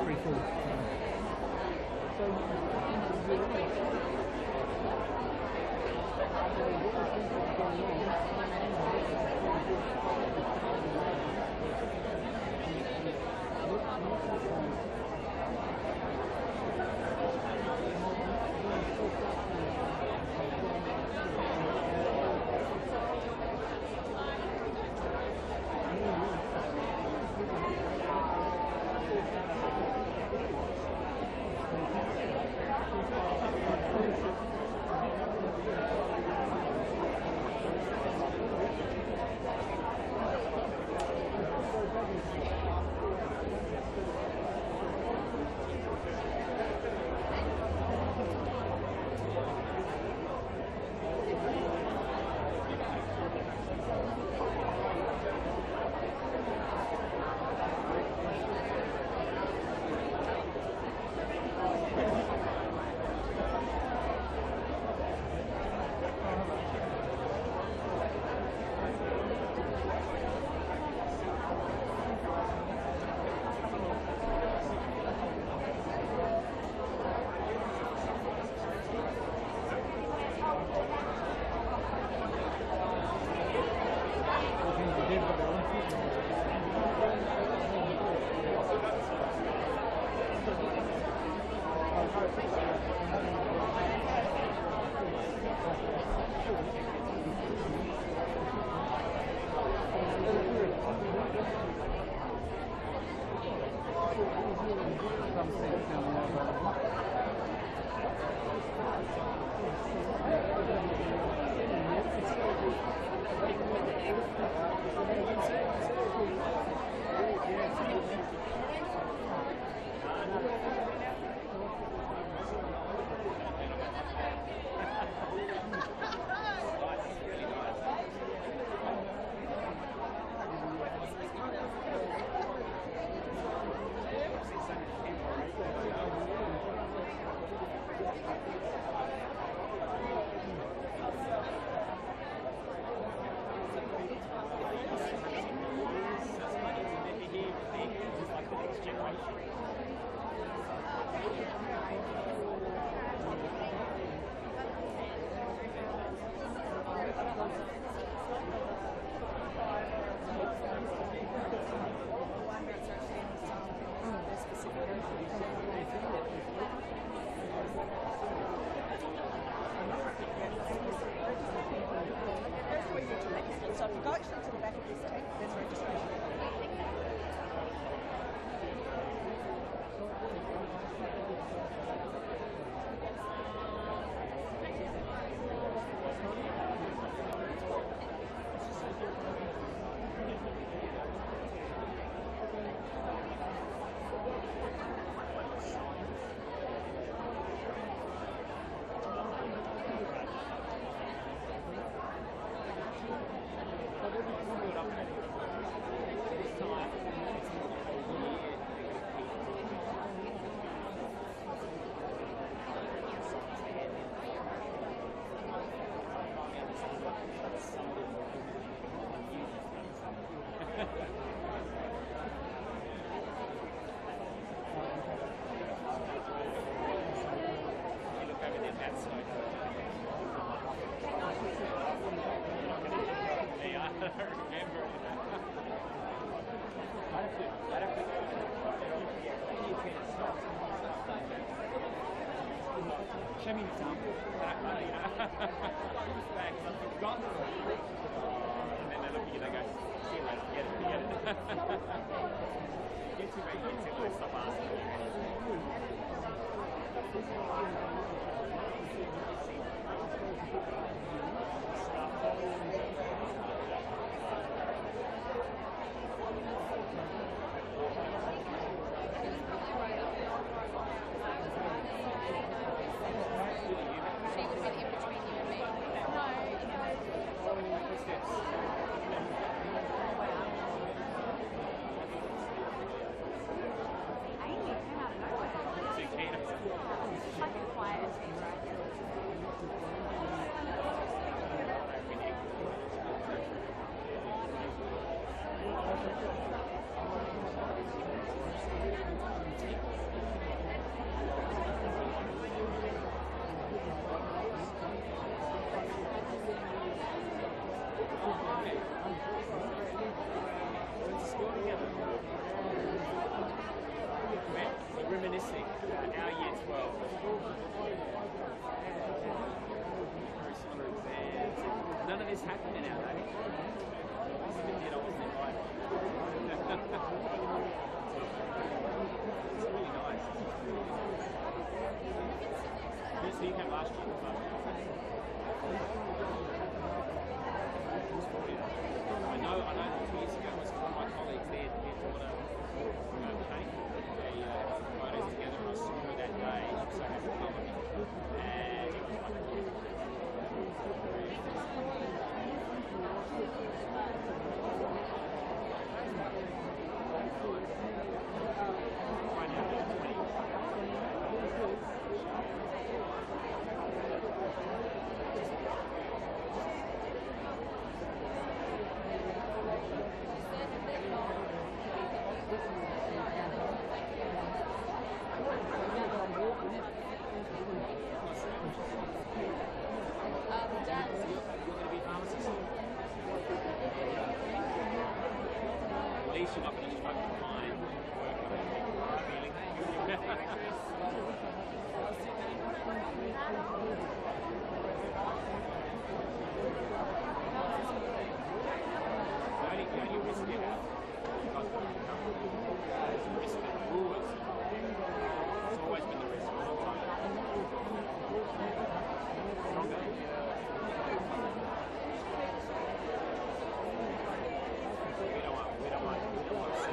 3/4. So if you go actually to the back of this tape, there's registration. Show me an example. Thanks, I've forgotten. And then they look at you, they go, see you later, forget it. Get too big, get too low, stop asking. reminiscing about our year 12. Very similar exams. None of this happened in our day. I wasn't in it, I wasn't invited. It's really nice. So you came last year? I know that 2 years ago was one of my colleagues there, Theodora Galanis, photos together, and I saw her that day. She was so happy to come with me. And it was wonderful. Right now, there's 20. At least you're not going to struggle to find work on it. Really. The only risk you have, because of the company, is the risk that brewers, it's always been the risk for a long time. Stronger. We don't want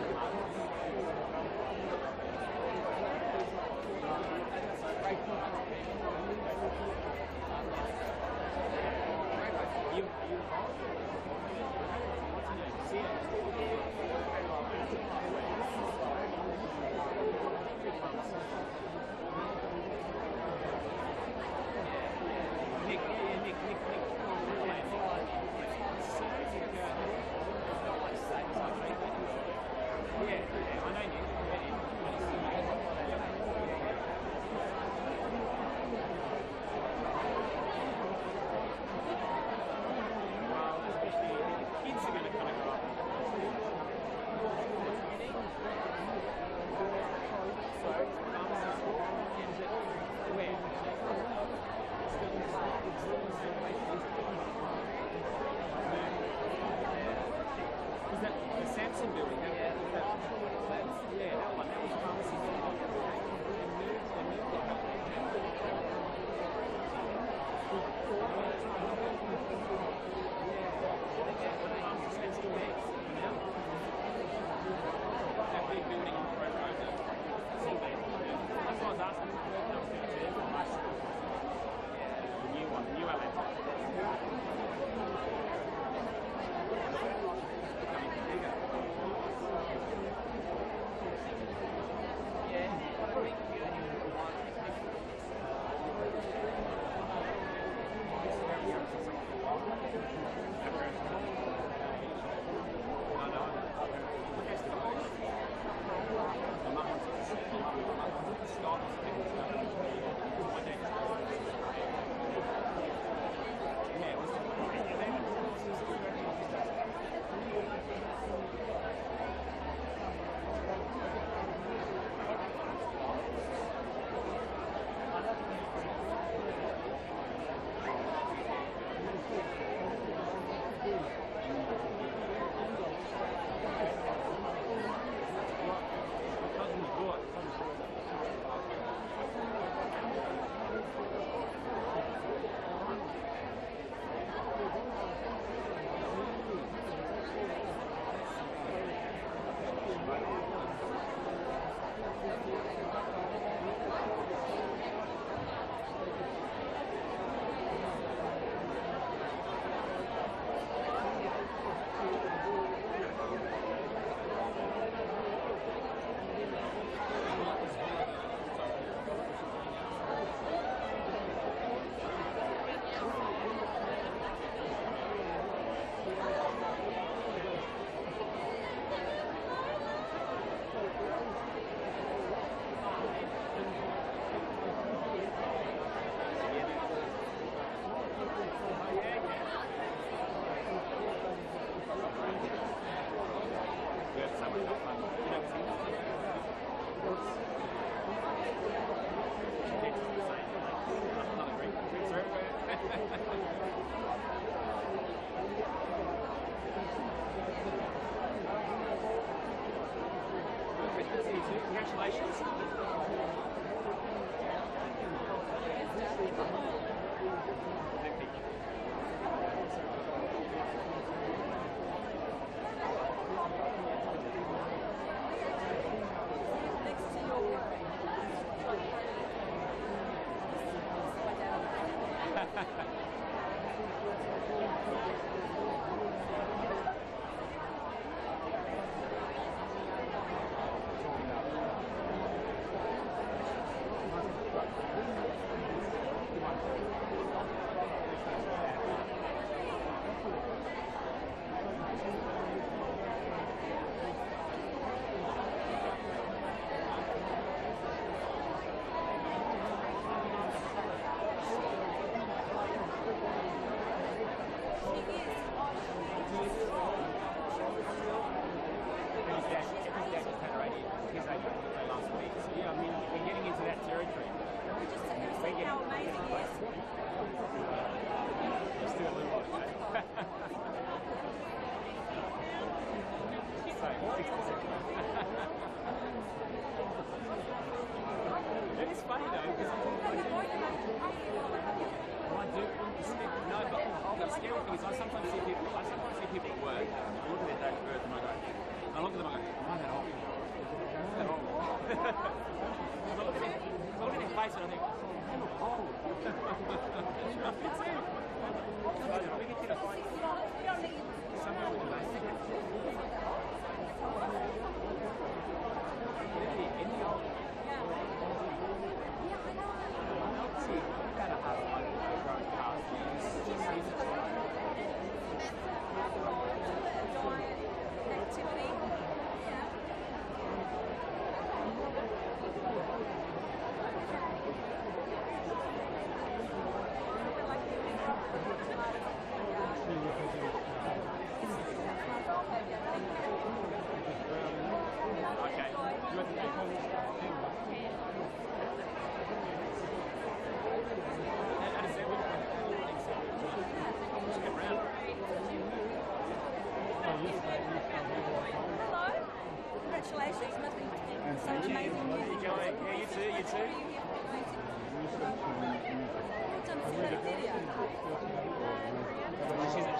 Congratulations.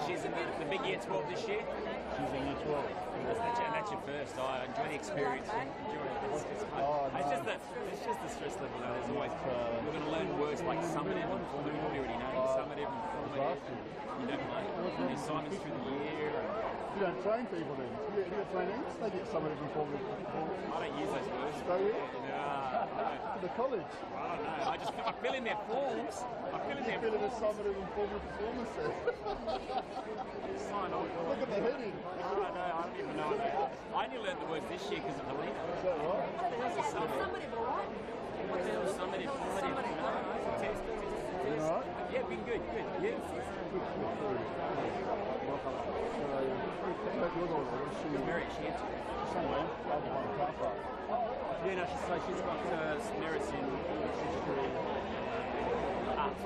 She's in the big year 12 this year. She's in year 12. And that's your first. I enjoy the experience. It's just the stress level. There's always we're going to learn words like summative and formative. You already know summative and formative. You don't play. And the assignments through the year. You don't train people then. Do you get trainees? They get summative and formative. I don't use those words. Do you? No. The college. I don't know. I fill in their forms. I fill in their forms. Fill in a summative and formative performance test. Sign on. Look at the heading. I don't even know what they are. I only learned the words this year because of Helena. Is that right? Summative, all right? What the hell is summative? Formative? No, it's a test. You all right? Yeah, been good. Yeah. Mary, she had somewhere. Yeah, no, she's got merits in history, art.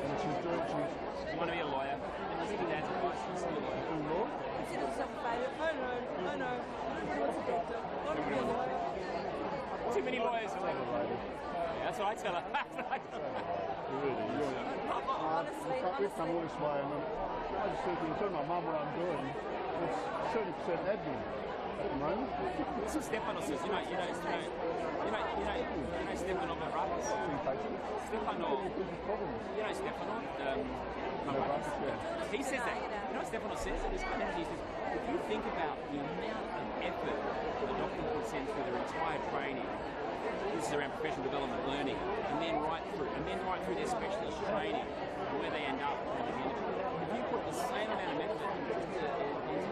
And She want to be a lawyer. And she's dad's advice, she's still a lawyer. Consider herself a failure. Oh no. Everybody wants a doctor. I want to be a lawyer. Too many lawyers. That's what I tell her. Honestly. We've come all this way, and I just thinking, telling my mum what I'm doing, it's 70% admin at the moment. This is what Stefano says. You know Stefano Barabas? Stefano. You know Stefano? He says that. You know what Stefano says? He says, if you think about the amount of effort the doctor puts in through their entire training, this is around professional development learning, and then right through their specialist training, and where they end up at the end of it. If you put the same amount of effort into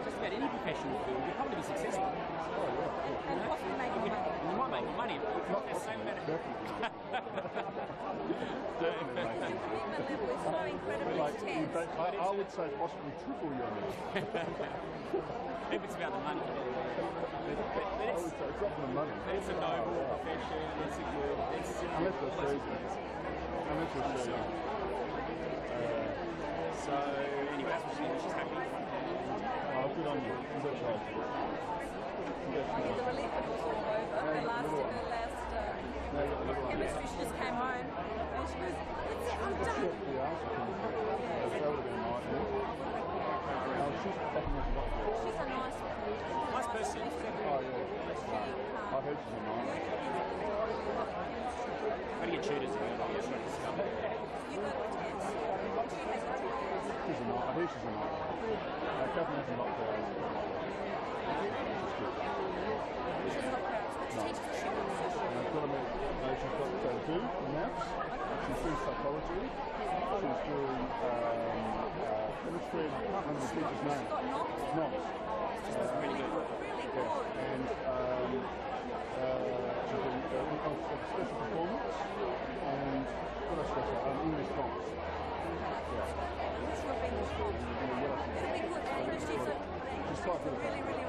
just about any professional field, you'll probably be successful. And possibly make money. You might make money, but if you put the same amount of effort. It's so incredibly intense. I would say possibly triple your amount. If it's about the money. But I would say it's not the money. But it's a noble profession, it's a good, unless it's season. So, anyway, that's what she's happy. Oh, good on you. Congratulations. the relief it was all over. Her last chemistry, she just came home and she goes, "That's it, I'm done." She's a nice person. Oh, yeah. I heard she's a nice. How do you get tutors in here? Yes, right, discover. You got a test. She has a test. She's a nice. I hear she's a nice. Catherine has a lot there. She's not proud. Which teachers does she got? She's got do maths. She's doing psychology. She's doing chemistry. I can't remember the teacher's name. She's got knocks. Knocks. Really good. Really good. And she's doing special performance and what else was that? English comps. What's your English comp? It'll be good because she's quite good. Really good.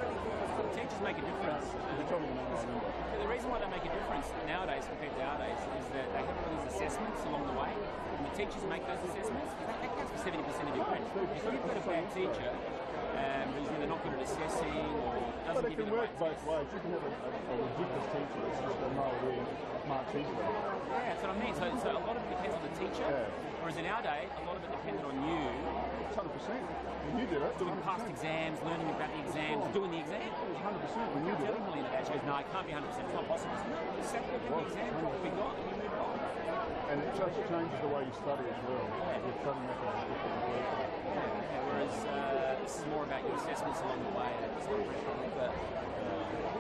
Teachers make a difference. The reason why they make a difference nowadays compared to our days is that they have all these assessments along the way, and the teachers make those assessments. That counts for 70% of your grade. If you've got a bad teacher who's either not good at assessing or doesn't give you the right both ways. You can have a ridiculous teacher that's just got no idea marks easily. Yeah, that's what I mean. So a lot of it depends on the teacher, whereas in our day, a lot of it depended on you. 100%. When you did it. Doing past exams, learning about the exams, doing the exam. 100% when you did it. Telling Melina that she goes, no, it can't be 100%. It's not possible. It's exactly the exam. What we got, and we moved on. And it just changes the way you study as well. Your study method is different. Whereas this is more about your assessments along the way. It's not pressure on it, but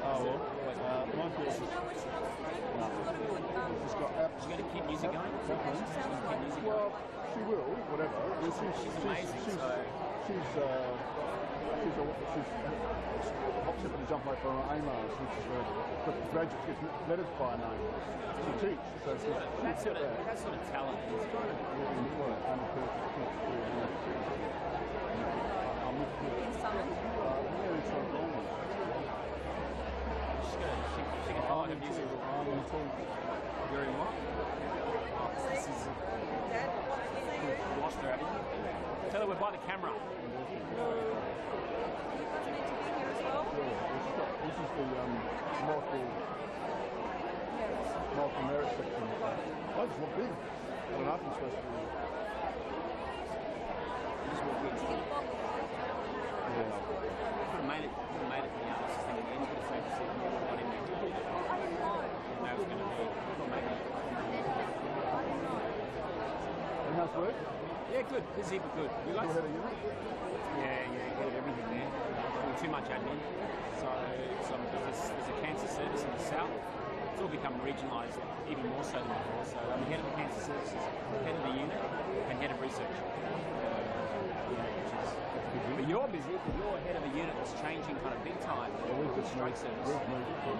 my girl Does she know what she wants to do? No. She's got a good she's got she's got to keep music going. Well, she will, whatever. She's amazing. She's hops up and jump like for her AMAs, which is the graduate gets letters by name to teach. So that sort of talent is kind of she can follow her music very well. This is lost her, haven't you? Tell her we're by the camera. This is the multiple merit section. I just walked in. I don't know if I'm supposed to be. Just walk in. Yeah. Could have made it from the artist thing at the end, but it's safe to see what in there. That was going to be maybe. And how's work? Yeah, good. Busy but good. You guys? Still ahead of unit? Yeah, good. Everything there. Too much admin. So there's a cancer service in the south. It's all become regionalised even more so than before. So I'm head of the cancer services, head of the unit, and head of research. But you're busy because you're head of a unit that's changing kind of big time. We've just stroke service. We've moved from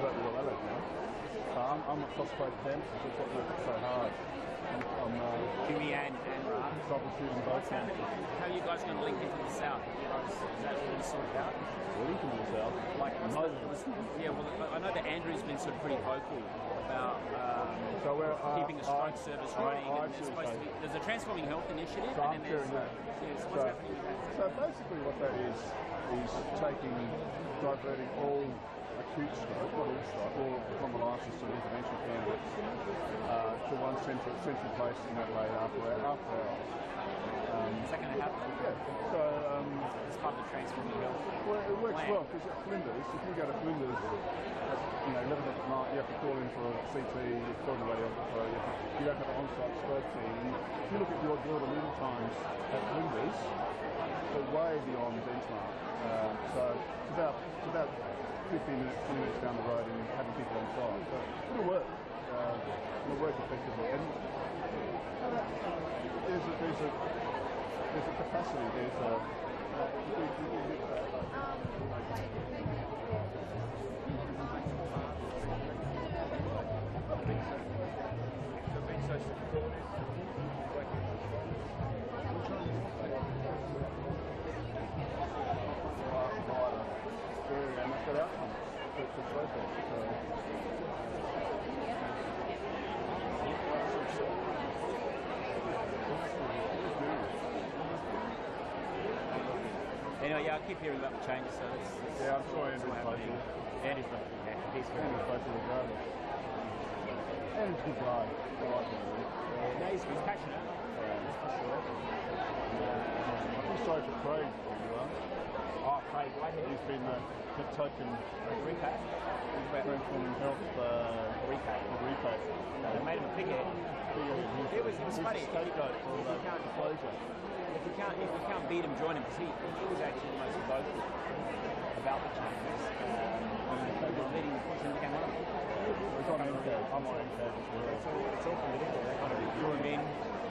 Adelaide now. I'm at Phosphate Campuses. That's what makes it so hard. I'm Jimmy and Raj. troubleshooting both campuses. How are you guys going to link into the south? Is that already sorted out? Linking to the south. Like I know that Andrew's been sort of pretty vocal about keeping the stroke service running. There's a Transforming Health initiative, So and then there's what's happening with that? So basically what that is diverting all acute stroke, not all stroke, all thrombolysis and intervention candidates to one central place in Adelaide after hours. Is that going to happen? Yeah. So it's part of the Transforming Health. Well, it works well because at Flinders, if you go to Flinders at 11 at night, you have to call in for a CT, you call the radiographer, you don't have an on-site stroke team. If you look at your lead times at Flinders, they're way beyond benchmark. So it's about 15 minutes, 20 minutes down the road and having people on site. So it'll work. It'll work effectively. And there's a capacity, there's a Anyway, yeah, I keep hearing about the changes, so it's Yeah, I'm sure Andrew's happening. vocal. Andy's vocal, yeah. He's very Andrew's vocal regardless. Andrew's a good guy. I like him. Yeah, he's passionate. That's for sure. I feel sorry for Craig. Oh, Craig, wait, He's been the token repack. transforming health Repack. They made him a figurehead. It was funny. Scapegoat for closure. If you can't beat him, join him, because he was actually the most vocal about the changes. He was leading the push and became one of them. It's on MK. I'm on MK as well. It's all political. They kind of drew him in.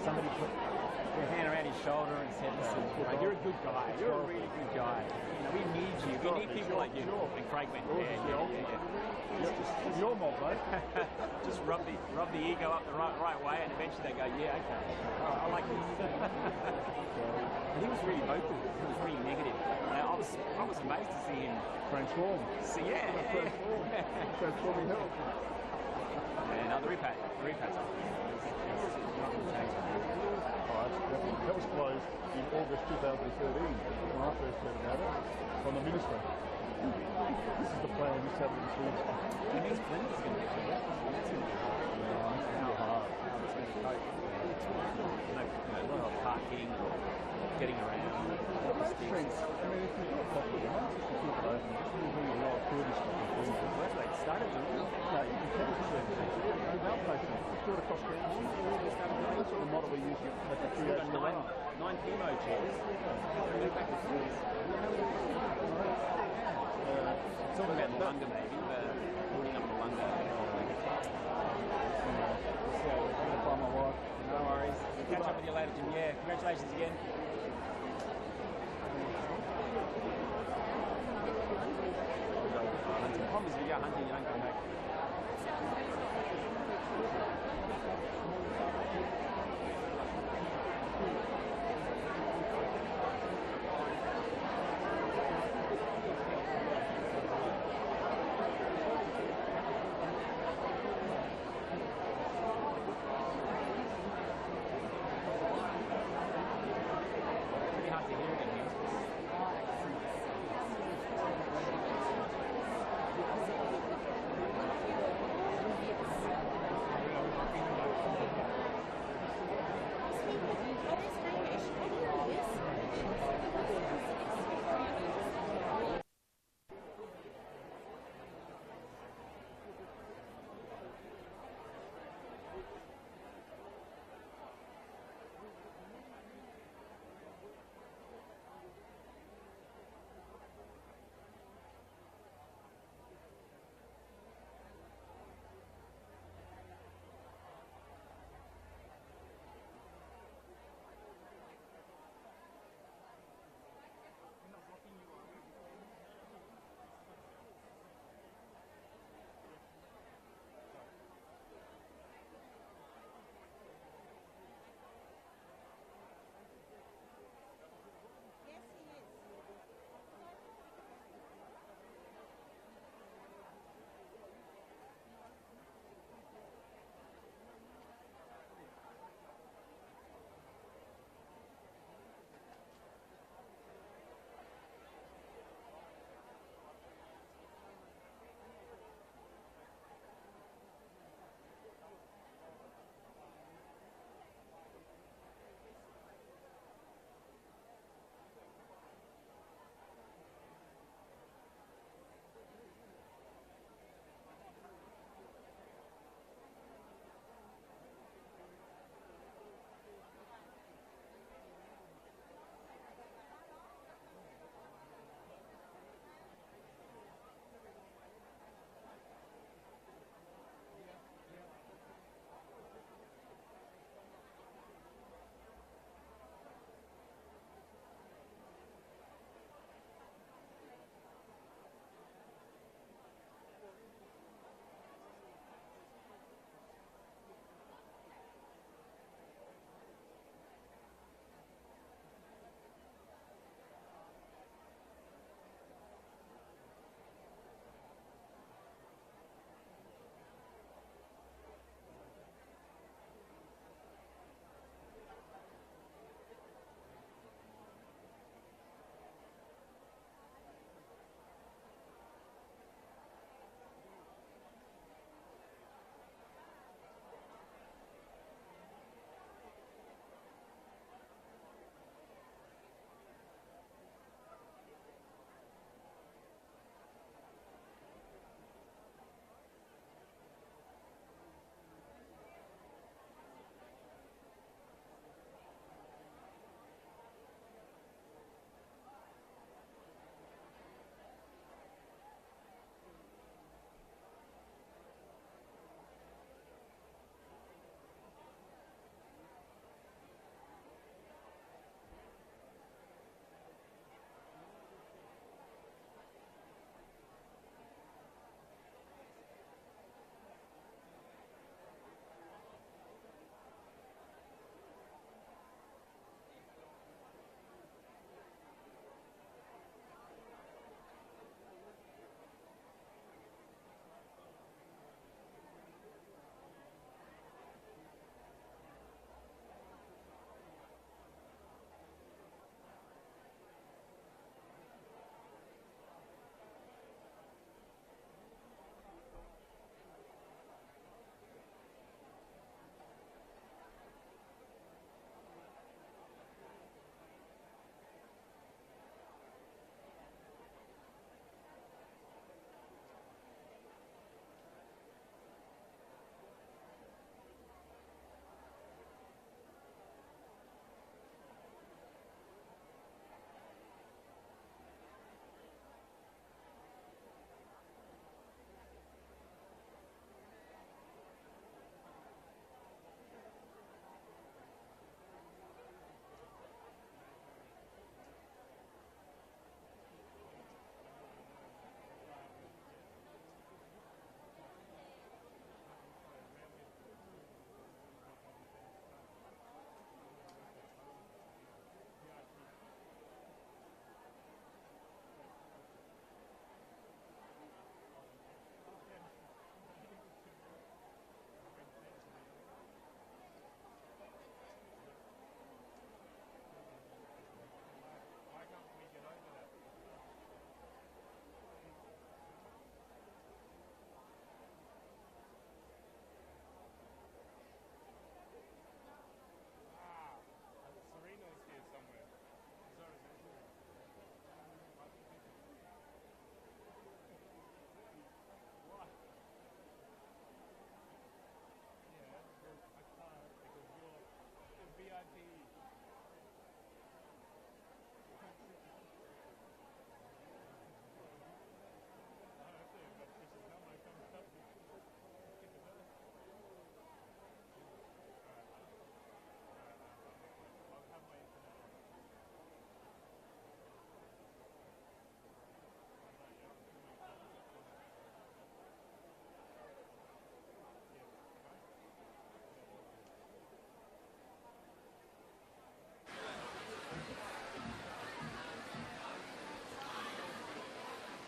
Somebody put their hand around his shoulder and said, "Listen, you're a good guy. You're a really good guy. You know, we need you. We need people like you." And Craig went, "Yeah. Your mob, mate. Just rub the ego up the right way, and eventually they go, "Yeah, okay. I like this." And he was really vocal. He was really negative. And I was amazed to see him Transform. Transforming health. And another repack. That was closed in August 2013 when I first heard about it from the minister. This is the plan, this happened in Sweden. It means Flinders is going to be no parking or getting around. It makes sense. I mean, if you do it properly, it makes sense to keep it open. Just moving a lot of tourist stuff in Queensland. That's where it started, didn't it? No, you can tell it's an outpatient. Just do it across country. That's sort of the model we're using at the We've got 3H. nine chemo chairs. It's all about Malunga, maybe, but building up Malunga. So, I'm going to find my wife. No worries. We'll catch up with you later, Jim. Yeah, congratulations again. The problem is if you go hunting, you don't come back.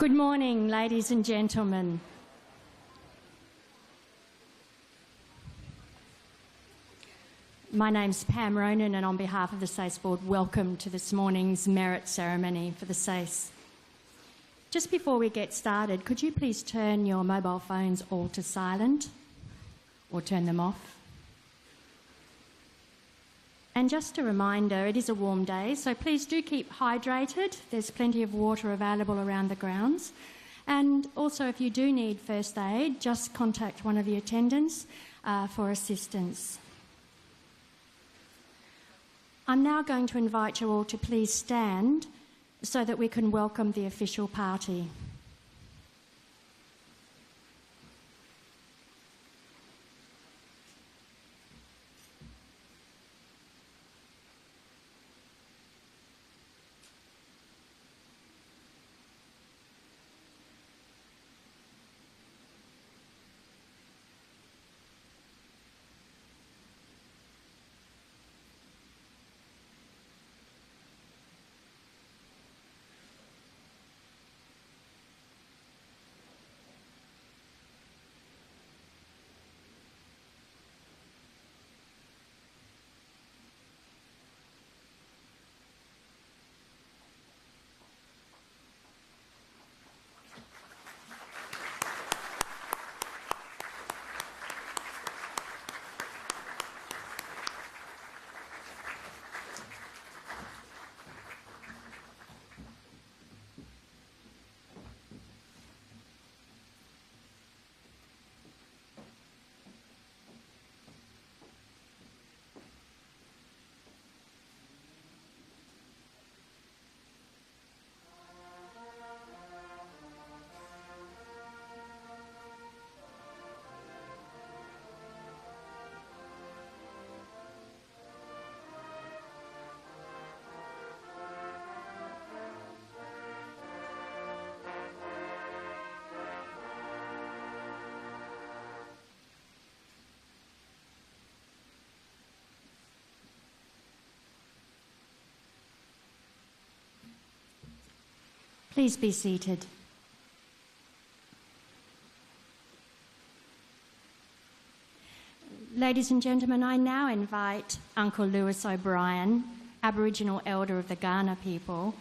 Good morning, ladies and gentlemen. My name's Pam Ronan, and on behalf of the Sace Board, welcome to this morning's merit ceremony for the Sace. Just before we get started, could you please turn your mobile phones all to silent or turn them off? And just a reminder, it is a warm day, so please do keep hydrated. There's plenty of water available around the grounds. And also, if you do need first aid, just contact one of the attendants for assistance. I'm now going to invite you all to please stand so that we can welcome the official party. Please be seated. Ladies and gentlemen, I now invite Uncle Lewis O'Brien, Aboriginal Elder of the Kaurna people,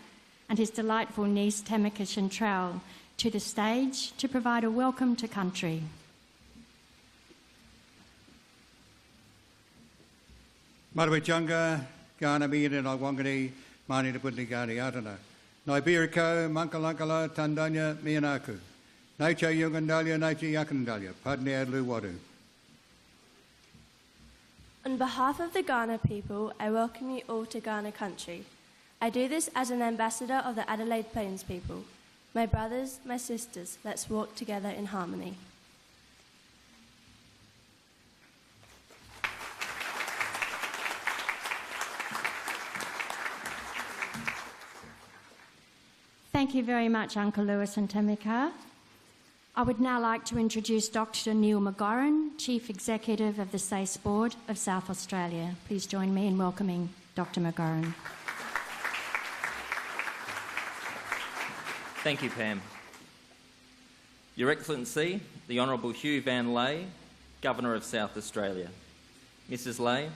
and his delightful niece Tamika Chantrell to the stage to provide a welcome to country. Marawachanga, Kaurna Mead and Wangari, Mani the Putli Gadi Atana. Naibiriko, Mankalankala, Tandanya, Mianaku. Nature Yugandalia, Nature Yakandalia, Padne Adlu Wadu. On behalf of the Kaurna people, I welcome you all to Kaurna country. I do this as an ambassador of the Adelaide Plains people. My brothers, my sisters, let's walk together in harmony. Thank you very much, Uncle Lewis and Tamika. I would now like to introduce Dr. Neil McGoran, Chief Executive of the Sace Board of South Australia. Please join me in welcoming Dr. McGoran. Thank you, Pam. Your Excellency, the Honourable Hugh Van Lay, Governor of South Australia. Mrs Lay,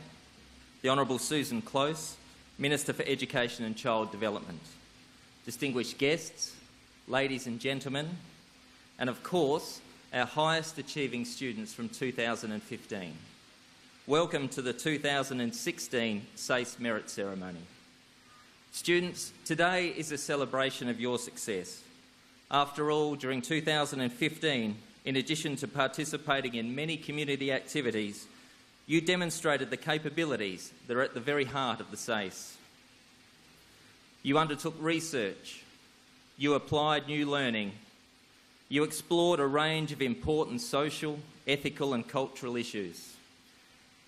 the Honourable Susan Close, Minister for Education and Child Development. Distinguished guests, ladies and gentlemen, and of course, our highest achieving students from 2015. Welcome to the 2016 Sace Merit Ceremony. Students, today is a celebration of your success. After all, during 2015, in addition to participating in many community activities, you demonstrated the capabilities that are at the very heart of the Sace. You undertook research, you applied new learning, you explored a range of important social, ethical and cultural issues.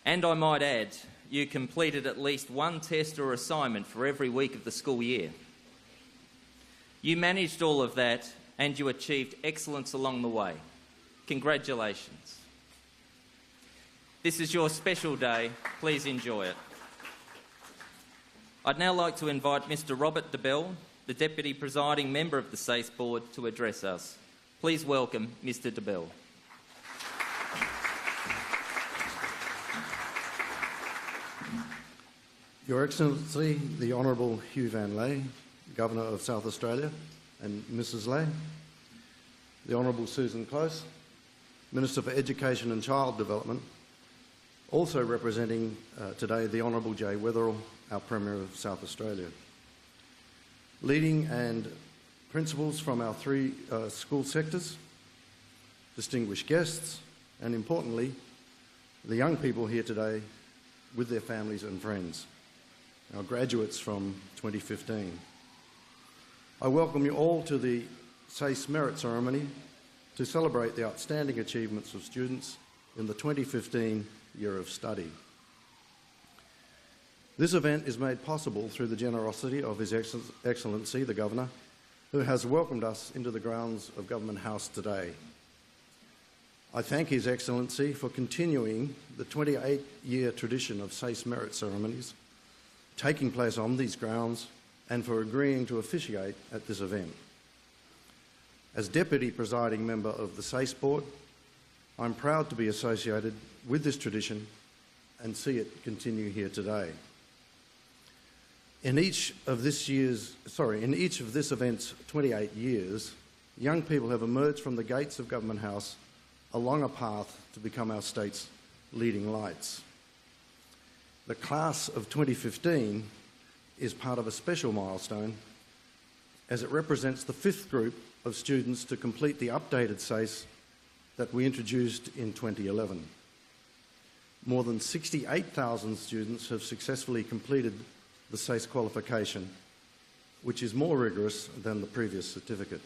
And I might add, you completed at least one test or assignment for every week of the school year. You managed all of that and you achieved excellence along the way. Congratulations. This is your special day. Please enjoy it. I'd now like to invite Mr. Robert Debelle, the Deputy Presiding Member of the Sace Board, to address us. Please welcome Mr. Debelle. Your Excellency, the Honourable Hugh Van Lay, Governor of South Australia, and Mrs Lay, the Honourable Susan Close, Minister for Education and Child Development, also representing today the Honourable Jay Weatherill, our Premier of South Australia. Leading and principals from our three school sectors, distinguished guests, and importantly, the young people here today with their families and friends, our graduates from 2015. I welcome you all to the Sace Merit Ceremony to celebrate the outstanding achievements of students in the 2015 year of study. This event is made possible through the generosity of His Excellency, the Governor, who has welcomed us into the grounds of Government House today. I thank His Excellency for continuing the 28-year tradition of Sace Merit Ceremonies taking place on these grounds and for agreeing to officiate at this event. As Deputy Presiding Member of the Sace Board, I'm proud to be associated with this tradition and see it continue here today. In each of this event's 28 years, young people have emerged from the gates of Government House along a path to become our state's leading lights. The class of 2015 is part of a special milestone as it represents the fifth group of students to complete the updated Sace that we introduced in 2011. More than 68,000 students have successfully completed the Sace qualification, which is more rigorous than the previous certificate.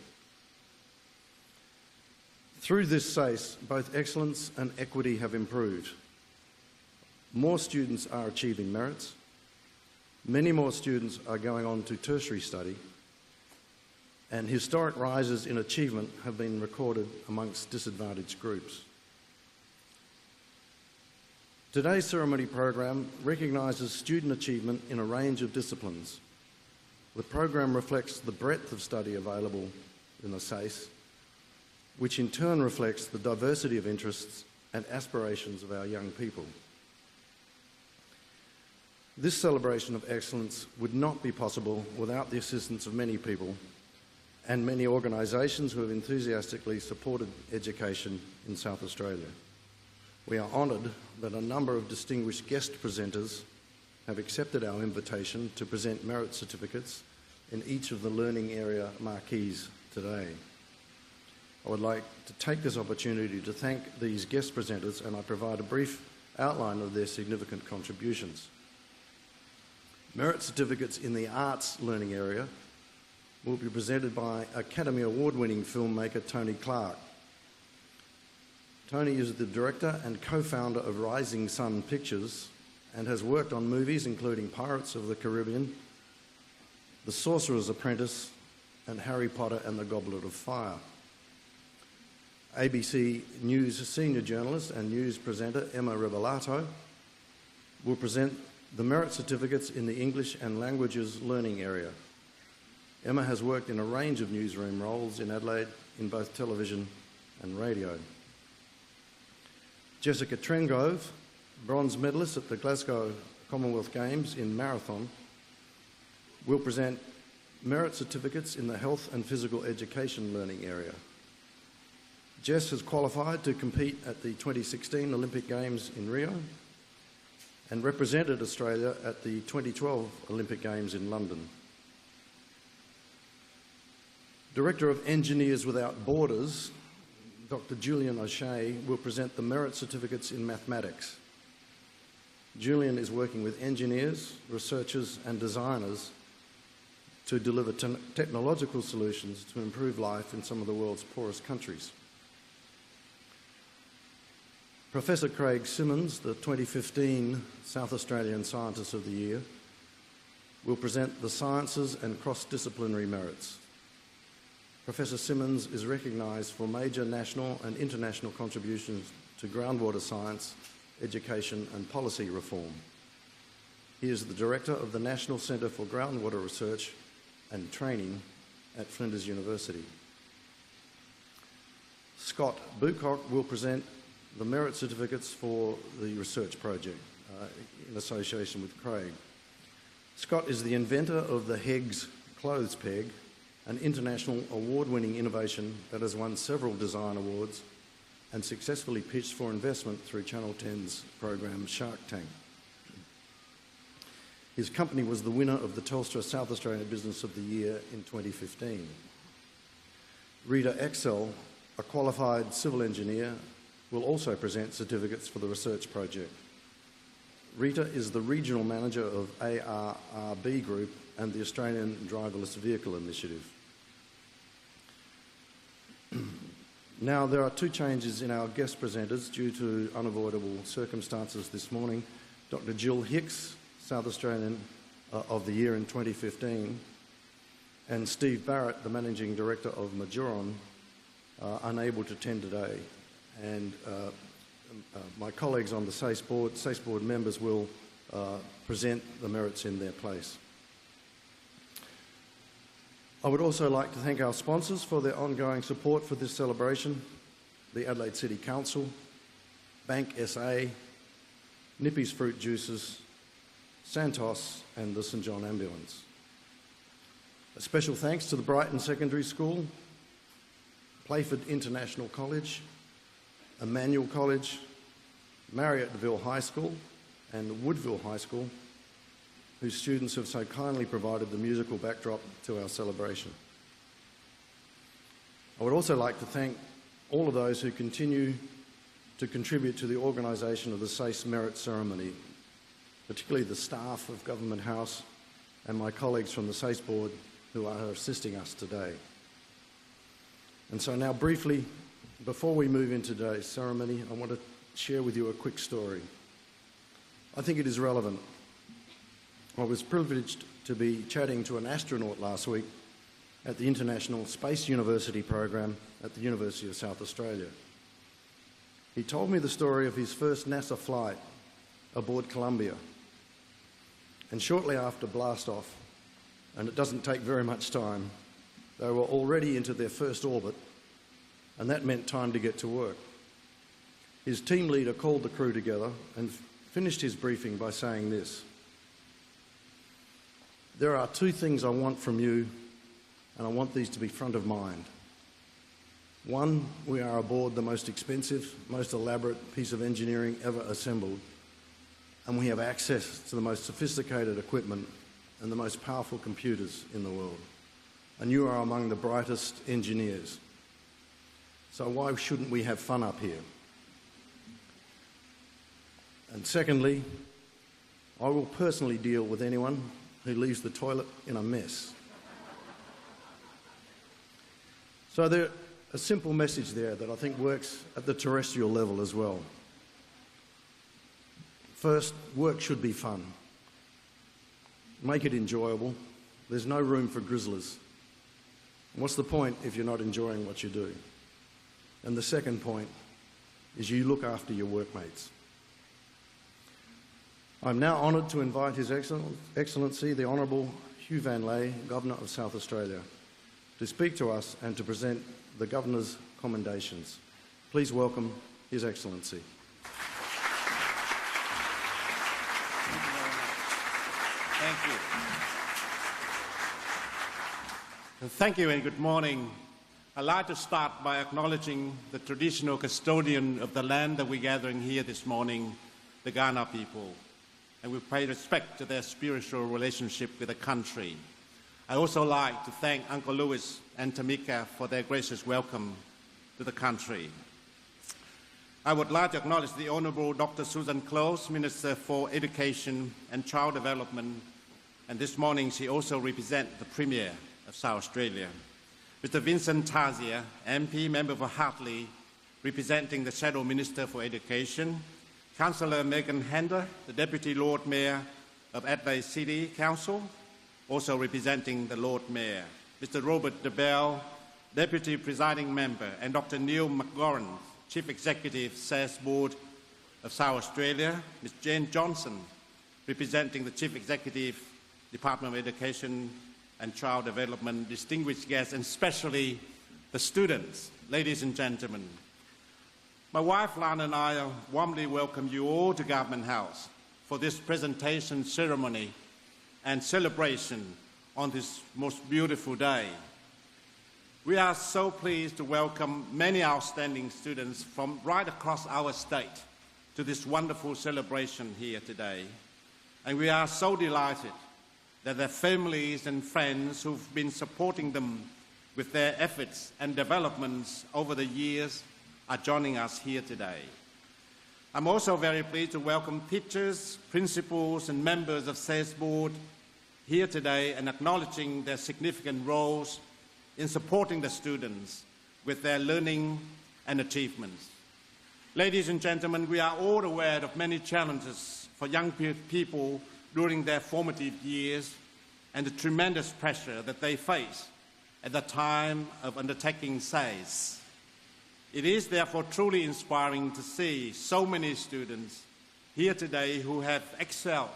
Through this Sace, both excellence and equity have improved. More students are achieving merits. Many more students are going on to tertiary study, and historic rises in achievement have been recorded amongst disadvantaged groups. Today's ceremony program recognises student achievement in a range of disciplines. The program reflects the breadth of study available in the Sace, which in turn reflects the diversity of interests and aspirations of our young people. This celebration of excellence would not be possible without the assistance of many people and many organisations who have enthusiastically supported education in South Australia. We are honoured that a number of distinguished guest presenters have accepted our invitation to present merit certificates in each of the learning area marquees today. I would like to take this opportunity to thank these guest presenters, and I provide a brief outline of their significant contributions. Merit certificates in the arts learning area will be presented by Academy Award-winning filmmaker Tony Clark. Tony is the director and co-founder of Rising Sun Pictures and has worked on movies including Pirates of the Caribbean, The Sorcerer's Apprentice, and Harry Potter and the Goblet of Fire. ABC News senior journalist and news presenter Emma Revelato will present the merit certificates in the English and languages learning area. Emma has worked in a range of newsroom roles in Adelaide in both television and radio. Jessica Trengove, bronze medalist at the Glasgow Commonwealth Games in marathon, will present merit certificates in the health and physical education learning area. Jess has qualified to compete at the 2016 Olympic Games in Rio and represented Australia at the 2012 Olympic Games in London. Director of Engineers Without Borders, Dr. Julian O'Shea, will present the merit certificates in mathematics. Julian is working with engineers, researchers and designers to deliver technological solutions to improve life in some of the world's poorest countries. Professor Craig Simmons, the 2015 South Australian Scientist of the Year, will present the sciences and cross-disciplinary merits. Professor Simmons is recognised for major national and international contributions to groundwater science, education and policy reform. He is the Director of the National Centre for Groundwater Research and Training at Flinders University. Scott Bucock will present the merit certificates for the research project in association with Craig. Scott is the inventor of the Heggs clothes peg, an international award-winning innovation that has won several design awards and successfully pitched for investment through Channel 10's program Shark Tank. His company was the winner of the Telstra South Australian Business of the Year in 2015. Rita Excel, a qualified civil engineer, will also present certificates for the research project. Rita is the Regional Manager of ARRB Group and the Australian Driverless Vehicle Initiative. Now, there are two changes in our guest presenters due to unavoidable circumstances this morning. Dr. Jill Hicks, South Australian of the Year in 2015, and Steve Barrett, the Managing Director of McGoran, unable to attend today. And my colleagues on the Sace board members will present the merits in their place. I would also like to thank our sponsors for their ongoing support for this celebration: the Adelaide City Council, Bank SA, Nippy's Fruit Juices, Santos and the St John Ambulance. A special thanks to the Brighton Secondary School, Playford International College, Emmanuel College, Marriotteville High School and Woodville High School, whose students have so kindly provided the musical backdrop to our celebration. I would also like to thank all of those who continue to contribute to the organisation of the Sace Merit Ceremony, particularly the staff of Government House and my colleagues from the Sace Board who are assisting us today. And so now briefly, before we move into today's ceremony, I want to share with you a quick story. I think it is relevant. I was privileged to be chatting to an astronaut last week at the International Space University program at the University of South Australia. He told me the story of his first NASA flight aboard Columbia. And shortly after blast-off, and it doesn't take very much time, they were already into their first orbit, and that meant time to get to work. His team leader called the crew together and finished his briefing by saying this: "There are two things I want from you, and I want these to be front of mind. One, we are aboard the most expensive, most elaborate piece of engineering ever assembled, and we have access to the most sophisticated equipment and the most powerful computers in the world. And you are among the brightest engineers. So why shouldn't we have fun up here? And secondly, I will personally deal with anyone who leaves the toilet in a mess." So there's a simple message there that I think works at the terrestrial level as well. First, work should be fun. Make it enjoyable. There's no room for grizzlers. What's the point if you're not enjoying what you do? And the second point is you look after your workmates. I'm now honoured to invite His Excellency, the Honourable Hugh Van Lay, Governor of South Australia, to speak to us and to present the Governor's commendations. Please welcome His Excellency. Thank you. Thank you and good morning. I'd like to start by acknowledging the traditional custodian of the land that we're gathering here this morning, the Kaurna people, and we pay respect to their spiritual relationship with the country. I also like to thank Uncle Louis and Tamika for their gracious welcome to the country. I would like to acknowledge the Honourable Dr. Susan Close, Minister for Education and Child Development, and this morning she also represents the Premier of South Australia. Mr. Vincent Tazia, MP, Member for Hartley, representing the Shadow Minister for Education. Councillor Megan Hander, the Deputy Lord Mayor of Adelaide City Council, also representing the Lord Mayor. Mr. Robert Debelle, Deputy Presiding Member, and Dr. Neil McGoran, Chief Executive, Sace Board of South Australia. Ms. Jane Johnson, representing the Chief Executive, Department of Education and Child Development, distinguished guests, and especially the students, ladies and gentlemen. My wife, Lana, and I warmly welcome you all to Government House for this presentation ceremony and celebration on this most beautiful day. We are so pleased to welcome many outstanding students from right across our state to this wonderful celebration here today. And we are so delighted that their families and friends who've been supporting them with their efforts and developments over the years are joining us here today. I'm also very pleased to welcome teachers, principals, and members of Sace Board here today and acknowledging their significant roles in supporting the students with their learning and achievements. Ladies and gentlemen, we are all aware of many challenges for young people during their formative years and the tremendous pressure that they face at the time of undertaking Sace. It is therefore truly inspiring to see so many students here today who have excelled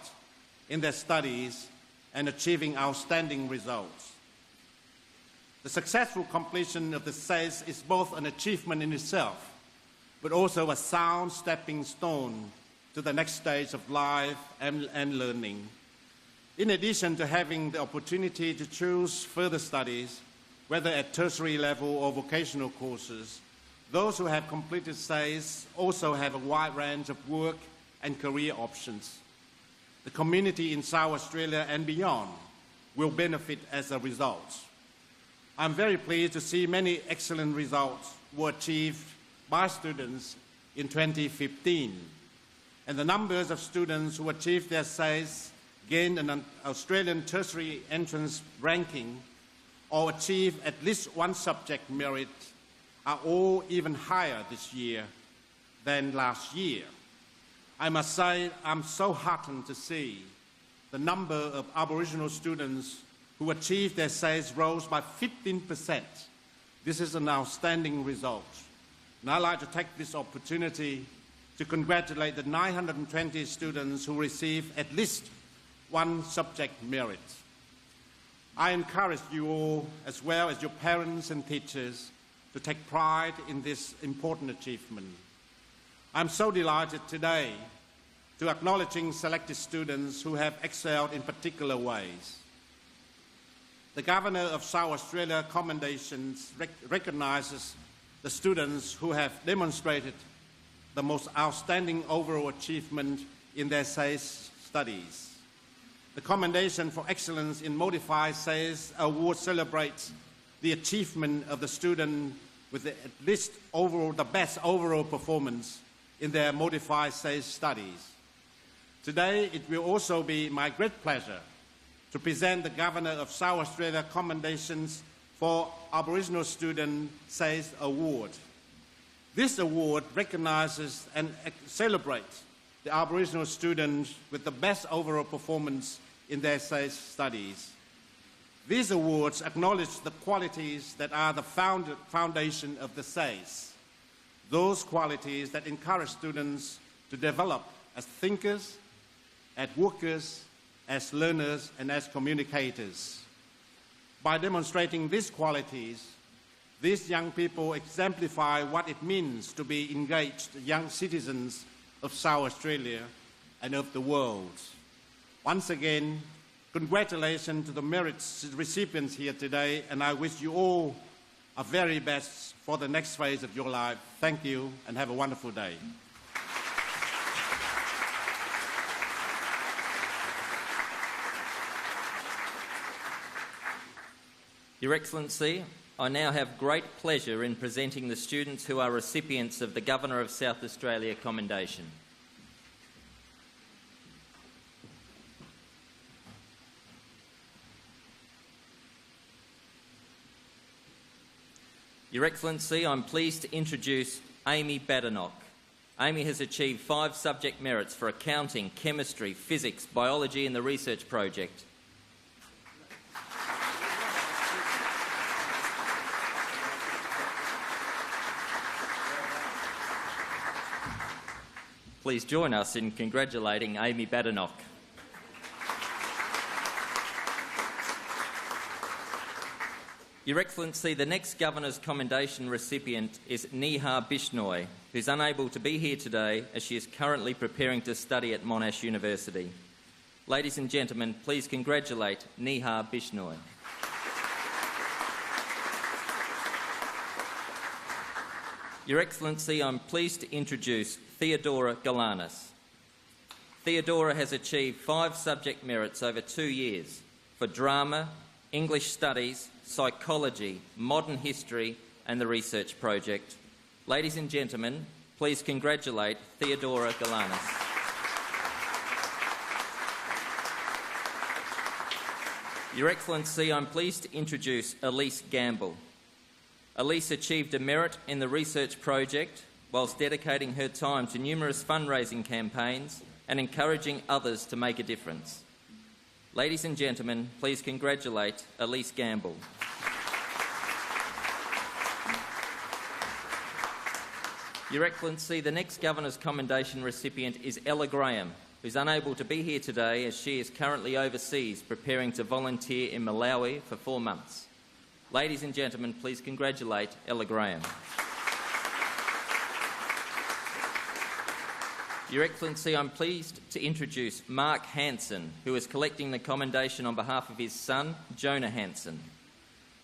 in their studies and achieving outstanding results. The successful completion of the Sace is both an achievement in itself, but also a sound stepping stone to the next stage of life and learning. In addition to having the opportunity to choose further studies, whether at tertiary level or vocational courses, those who have completed Sace also have a wide range of work and career options. The community in South Australia and beyond will benefit as a result. I'm very pleased to see many excellent results were achieved by students in 2015. And the numbers of students who achieved their Sace, gained an Australian tertiary entrance ranking, or achieved at least one subject merit are all even higher this year than last year. I must say I'm so heartened to see the number of Aboriginal students who achieved their Sace rose by 15%. This is an outstanding result. And I'd like to take this opportunity to congratulate the 920 students who received at least one subject merit. I encourage you all, as well as your parents and teachers, to take pride in this important achievement. I'm so delighted today to acknowledging selected students who have excelled in particular ways. The Governor of South Australia commendations recognises the students who have demonstrated the most outstanding overall achievement in their Sace studies. The Commendation for Excellence in Modified Sace Award celebrates the achievement of the student with at least the best overall performance in their Modified Sace studies. Today, it will also be my great pleasure to present the Governor of South Australia Commendations for Aboriginal Student Sace Award. This award recognises and celebrates the Aboriginal students with the best overall performance in their Sace studies. These awards acknowledge the qualities that are the foundation of the Sace, those qualities that encourage students to develop as thinkers, as workers, as learners, and as communicators. By demonstrating these qualities, these young people exemplify what it means to be engaged young citizens of South Australia and of the world. Once again, congratulations to the merits recipients here today, and I wish you all a very best for the next phase of your life. Thank you, and have a wonderful day. Your Excellency, I now have great pleasure in presenting the students who are recipients of the Governor of South Australia Commendation. Your Excellency, I'm pleased to introduce Amy Badenoch. Amy has achieved 5 subject merits for accounting, chemistry, physics, biology and the research project. Please join us in congratulating Amy Badenoch. Your Excellency, the next Governor's Commendation recipient is Neha Bishnoi, who's unable to be here today as she is currently preparing to study at Monash University. Ladies and gentlemen, please congratulate Neha Bishnoi. Your Excellency, I'm pleased to introduce Theodora Galanis. Theodora has achieved 5 subject merits over 2 years for drama, English studies, psychology, modern history and the research project. Ladies and gentlemen, please congratulate Theodora Galanis. Your Excellency, I'm pleased to introduce Elise Gamble. Elise achieved a merit in the research project whilst dedicating her time to numerous fundraising campaigns and encouraging others to make a difference. Ladies and gentlemen, please congratulate Elise Gamble. Your Excellency, the next Governor's Commendation recipient is Ella Graham, who's unable to be here today as she is currently overseas preparing to volunteer in Malawi for 4 months. Ladies and gentlemen, please congratulate Ella Graham. Your Excellency, I'm pleased to introduce Mark Hansen, who is collecting the commendation on behalf of his son, Jonah Hansen.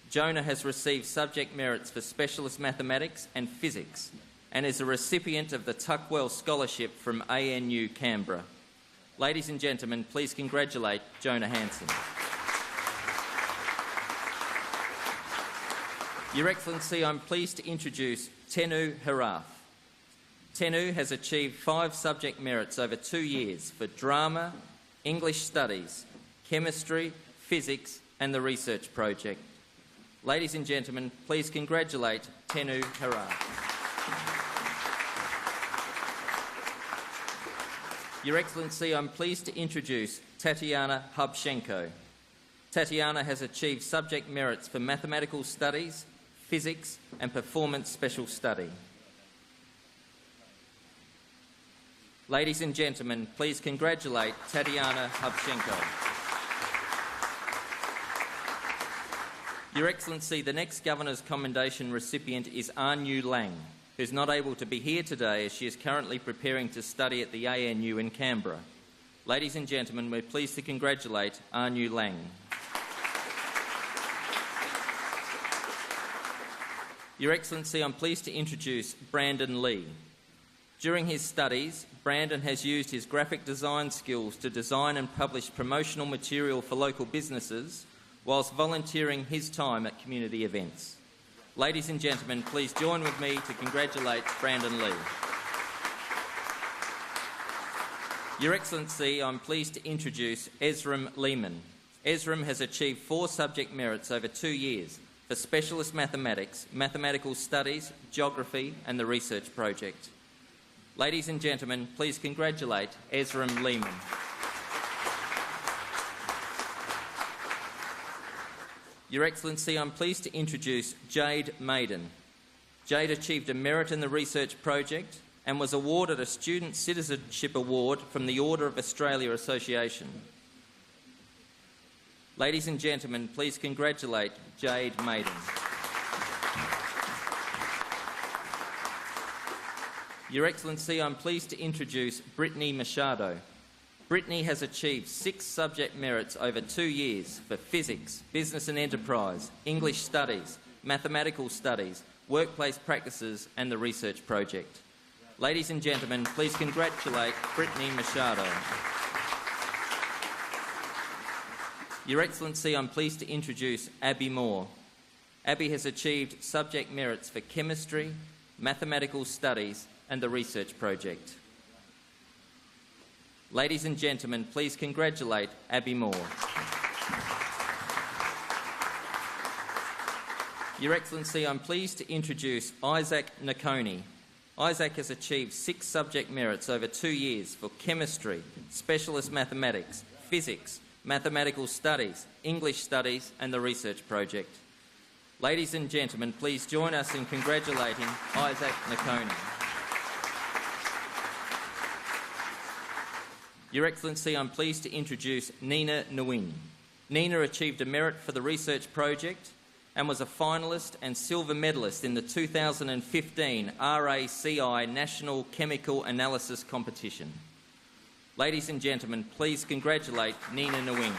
Jonah has received subject merits for specialist mathematics and physics and is a recipient of the Tuckwell Scholarship from ANU Canberra. Ladies and gentlemen, please congratulate Jonah Hansen. Your Excellency, I'm pleased to introduce Tenu Haraf. Tenu has achieved 5 subject merits over 2 years for drama, English studies, chemistry, physics and the research project. Ladies and gentlemen, please congratulate Tenu Haraf. Your Excellency, I'm pleased to introduce Tatyana Hubczenko. Tatyana has achieved subject merits for mathematical studies, physics and performance special study. Ladies and gentlemen, please congratulate Tatyana Hubczenko. Your Excellency, the next Governor's Commendation recipient is Nguyen Lang, who's not able to be here today as she is currently preparing to study at the ANU in Canberra. Ladies and gentlemen, we're pleased to congratulate Nguyen Lang. Your Excellency, I'm pleased to introduce Brandon Lee. During his studies, Brandon has used his graphic design skills to design and publish promotional material for local businesses whilst volunteering his time at community events. Ladies and gentlemen, please join with me to congratulate Brandon Lee. Your Excellency, I'm pleased to introduce Esrom Leaman. Esrom has achieved 4 subject merits over 2 years for specialist mathematics, mathematical studies, geography and the research project. Ladies and gentlemen, please congratulate Esrom Leaman. Your Excellency, I'm pleased to introduce Jade Maiden. Jade achieved a merit in the research project and was awarded a Student Citizenship Award from the Order of Australia Association. Ladies and gentlemen, please congratulate Jade Maiden. Your Excellency, I'm pleased to introduce Brittany Mashado. Brittany has achieved 6 subject merits over 2 years for physics, business and enterprise, English studies, mathematical studies, workplace practices and the research project. Ladies and gentlemen, please congratulate Brittany Mashado. Your Excellency, I'm pleased to introduce Abby Moore. Abby has achieved subject merits for chemistry, mathematical studies and the research project. Ladies and gentlemen, please congratulate Abby Moore. Your Excellency, I'm pleased to introduce Isaac Nakoni. Isaac has achieved 6 subject merits over 2 years for chemistry, specialist mathematics, physics, mathematical studies, English studies and the research project. Ladies and gentlemen, please join us in congratulating Isaac Nakoni. Your Excellency, I'm pleased to introduce Nina Nguyen. Nina achieved a merit for the research project and was a finalist and silver medalist in the 2015 RACI National Chemical Analysis Competition. Ladies and gentlemen, please congratulate Nina Nguyen.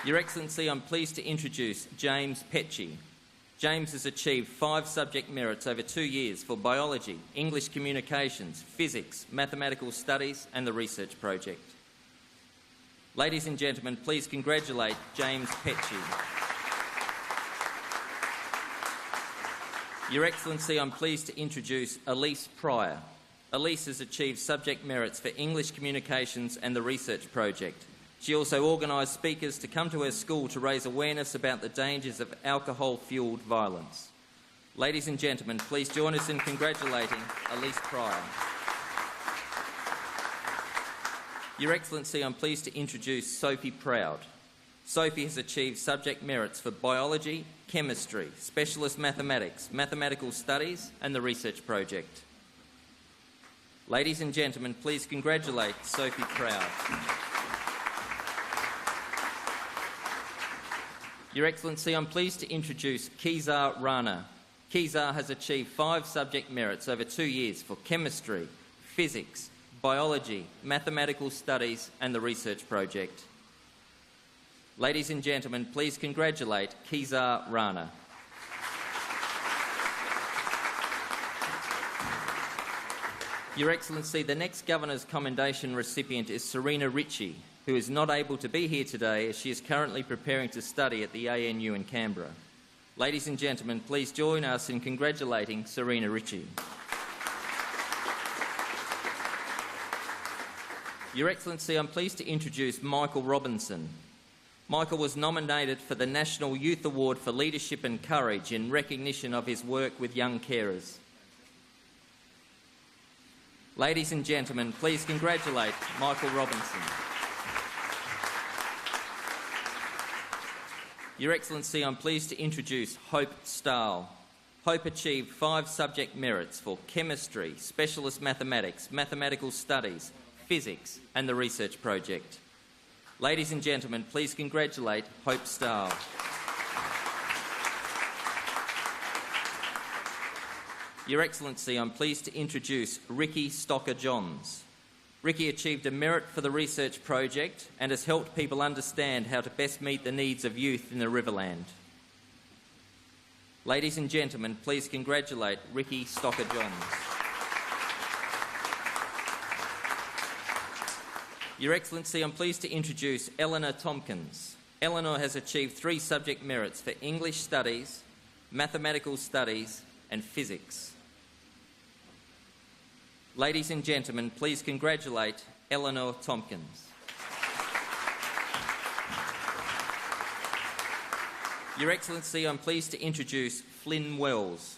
Your Excellency, I'm pleased to introduce James Petchey. James has achieved 5 subject merits over 2 years for biology, English communications, physics, mathematical studies and the research project. Ladies and gentlemen, please congratulate James Petchey. Your Excellency, I'm pleased to introduce Elise Prior. Elise has achieved subject merits for English communications and the research project. She also organised speakers to come to her school to raise awareness about the dangers of alcohol-fuelled violence. Ladies and gentlemen, please join us in congratulating Elise Prior. Your Excellency, I'm pleased to introduce Sophie Proud. Sophie has achieved subject merits for biology, chemistry, specialist mathematics, mathematical studies and the research project. Ladies and gentlemen, please congratulate Sophie Proud. Your Excellency, I'm pleased to introduce Kezar Rana. Kezar has achieved 5 subject merits over 2 years for chemistry, physics, biology, mathematical studies and the research project. Ladies and gentlemen, please congratulate Kezar Rana. Your Excellency, the next Governor's Commendation recipient is Serena Ritchie, who is not able to be here today as she is currently preparing to study at the ANU in Canberra. Ladies and gentlemen, please join us in congratulating Serena Ritchie. Your Excellency, I'm pleased to introduce Michael Robinson. Michael was nominated for the National Youth Award for Leadership and Courage in recognition of his work with young carers. Ladies and gentlemen, please congratulate Michael Robinson. Your Excellency, I'm pleased to introduce Hope Stahl. Hope achieved 5 subject merits for chemistry, specialist mathematics, mathematical studies, physics and the research project. Ladies and gentlemen, please congratulate Hope Stahl. Your Excellency, I'm pleased to introduce Ricky Stocker-Johns. Ricky achieved a merit for the research project and has helped people understand how to best meet the needs of youth in the Riverland. Ladies and gentlemen, please congratulate Ricky Stocker-Johns. Your Excellency, I'm pleased to introduce Eleanor Tompkins. Eleanor has achieved 3 subject merits for English studies, mathematical studies and physics. Ladies and gentlemen, please congratulate Eleanor Tompkins. Your Excellency, I'm pleased to introduce Flynn Wells.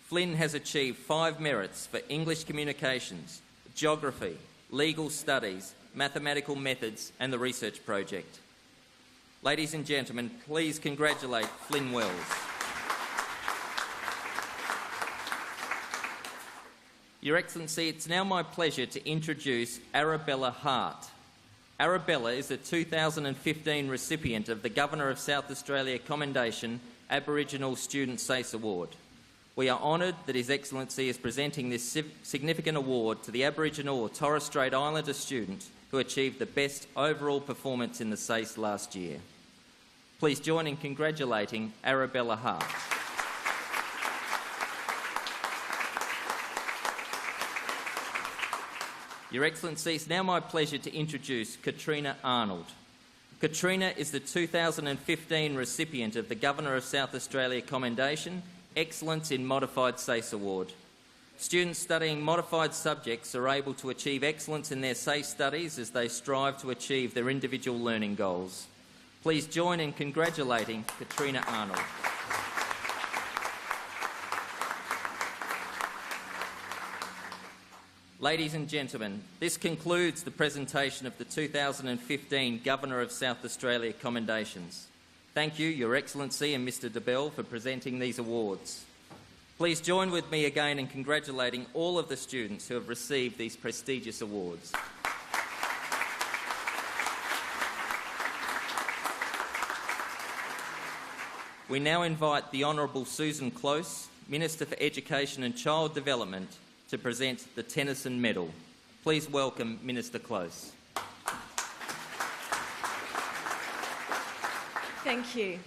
Flynn has achieved 5 merits for English communications, geography, legal studies, mathematical methods and the research project. Ladies and gentlemen, please congratulate Flynn Wells. Your Excellency, it's now my pleasure to introduce Arabella Hart. Arabella is the 2015 recipient of the Governor of South Australia Commendation Aboriginal Student Sace Award. We are honoured that His Excellency is presenting this significant award to the Aboriginal or Torres Strait Islander student who achieved the best overall performance in the Sace last year. Please join in congratulating Arabella Hart. Your Excellency, it's now my pleasure to introduce Katrina Arnold. Katrina is the 2015 recipient of the Governor of South Australia Commendation Excellence in Modified Sace Award. Students studying modified subjects are able to achieve excellence in their Sace studies as they strive to achieve their individual learning goals. Please join in congratulating Katrina Arnold. Ladies and gentlemen, this concludes the presentation of the 2015 Governor of South Australia Commendations. Thank you, Your Excellency and Mr Debelle, for presenting these awards. Please join with me again in congratulating all of the students who have received these prestigious awards. We now invite the Honourable Susan Close, Minister for Education and Child Development, to present the Tennyson Medal. Please welcome Minister Close. Thank you.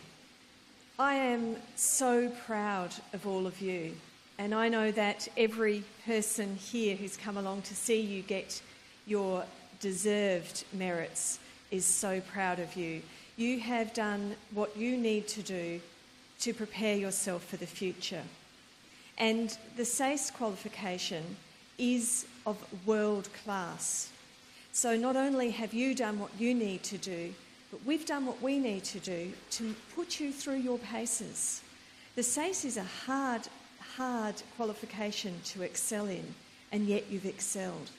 I am so proud of all of you, and I know that every person here who's come along to see you get your deserved merits is so proud of you. You have done what you need to do to prepare yourself for the future. And the Sace qualification is of world class. So not only have you done what you need to do, but we've done what we need to do to put you through your paces. The Sace is a hard qualification to excel in, and yet you've excelled.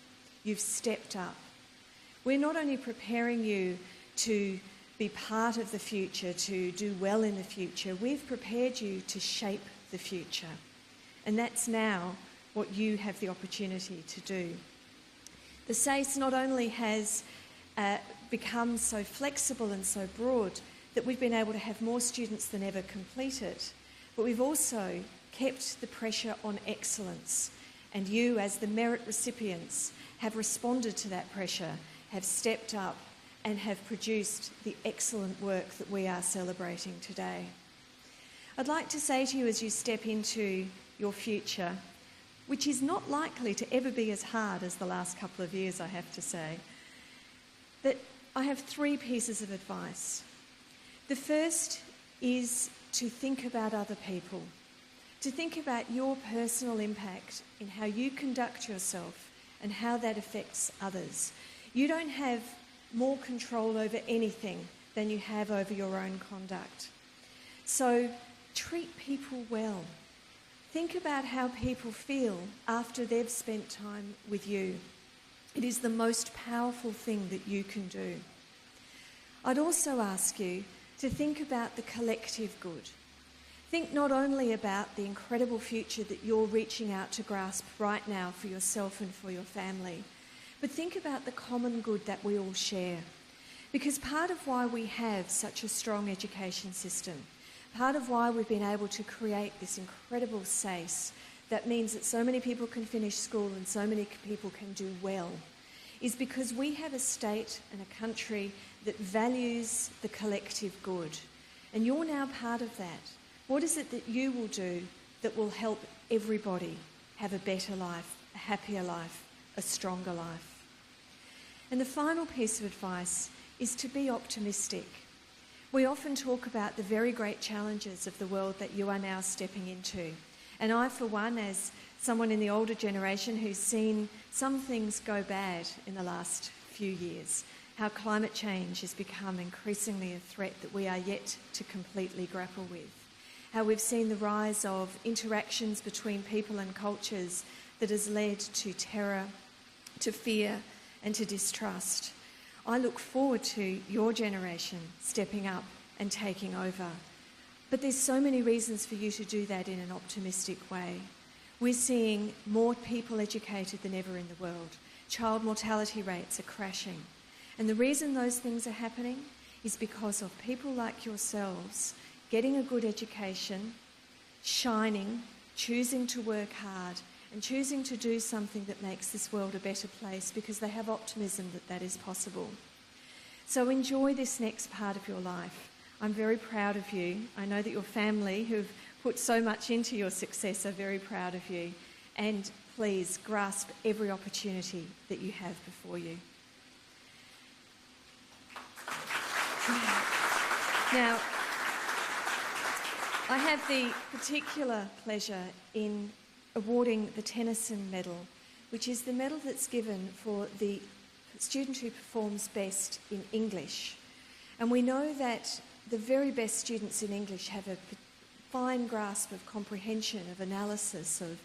You've stepped up. We're not only preparing you to be part of the future, to do well in the future, we've prepared you to shape the future. And that's now what you have the opportunity to do. The Sace not only has become so flexible and so broad that we've been able to have more students than ever complete it, but we've also kept the pressure on excellence. And you, as the merit recipients, have responded to that pressure, have stepped up and have produced the excellent work that we are celebrating today. I'd like to say to you as you step into your future, which is not likely to ever be as hard as the last couple of years, I have to say, that I have 3 pieces of advice. The first is to think about other people, to think about your personal impact in how you conduct yourself and how that affects others. You don't have more control over anything than you have over your own conduct. So treat people well. Think about how people feel after they've spent time with you. It is the most powerful thing that you can do. I'd also ask you to think about the collective good. Think not only about the incredible future that you're reaching out to grasp right now for yourself and for your family, but think about the common good that we all share. Because part of why we have such a strong education system, part of why we've been able to create this incredible Sace that means that so many people can finish school and so many people can do well, is because we have a state and a country that values the collective good. And you're now part of that. What is it that you will do that will help everybody have a better life, a happier life, a stronger life? And the final piece of advice is to be optimistic. We often talk about the very great challenges of the world that you are now stepping into. And I, for one, as someone in the older generation who's seen some things go bad in the last few years, how climate change has become increasingly a threat that we are yet to completely grapple with, how we've seen the rise of interactions between people and cultures that has led to terror, to fear and to distrust. I look forward to your generation stepping up and taking over. But there's so many reasons for you to do that in an optimistic way. We're seeing more people educated than ever in the world. Child mortality rates are crashing. And the reason those things are happening is because of people like yourselves getting a good education, shining, choosing to work hard, and choosing to do something that makes this world a better place because they have optimism that that is possible. So enjoy this next part of your life. I'm very proud of you. I know that your family, who've put so much into your success, are very proud of you. And please grasp every opportunity that you have before you. Now, I have the particular pleasure in awarding the Tennyson Medal, which is the medal that's given for the student who performs best in English. And we know that the very best students in English have a fine grasp of comprehension, of analysis, of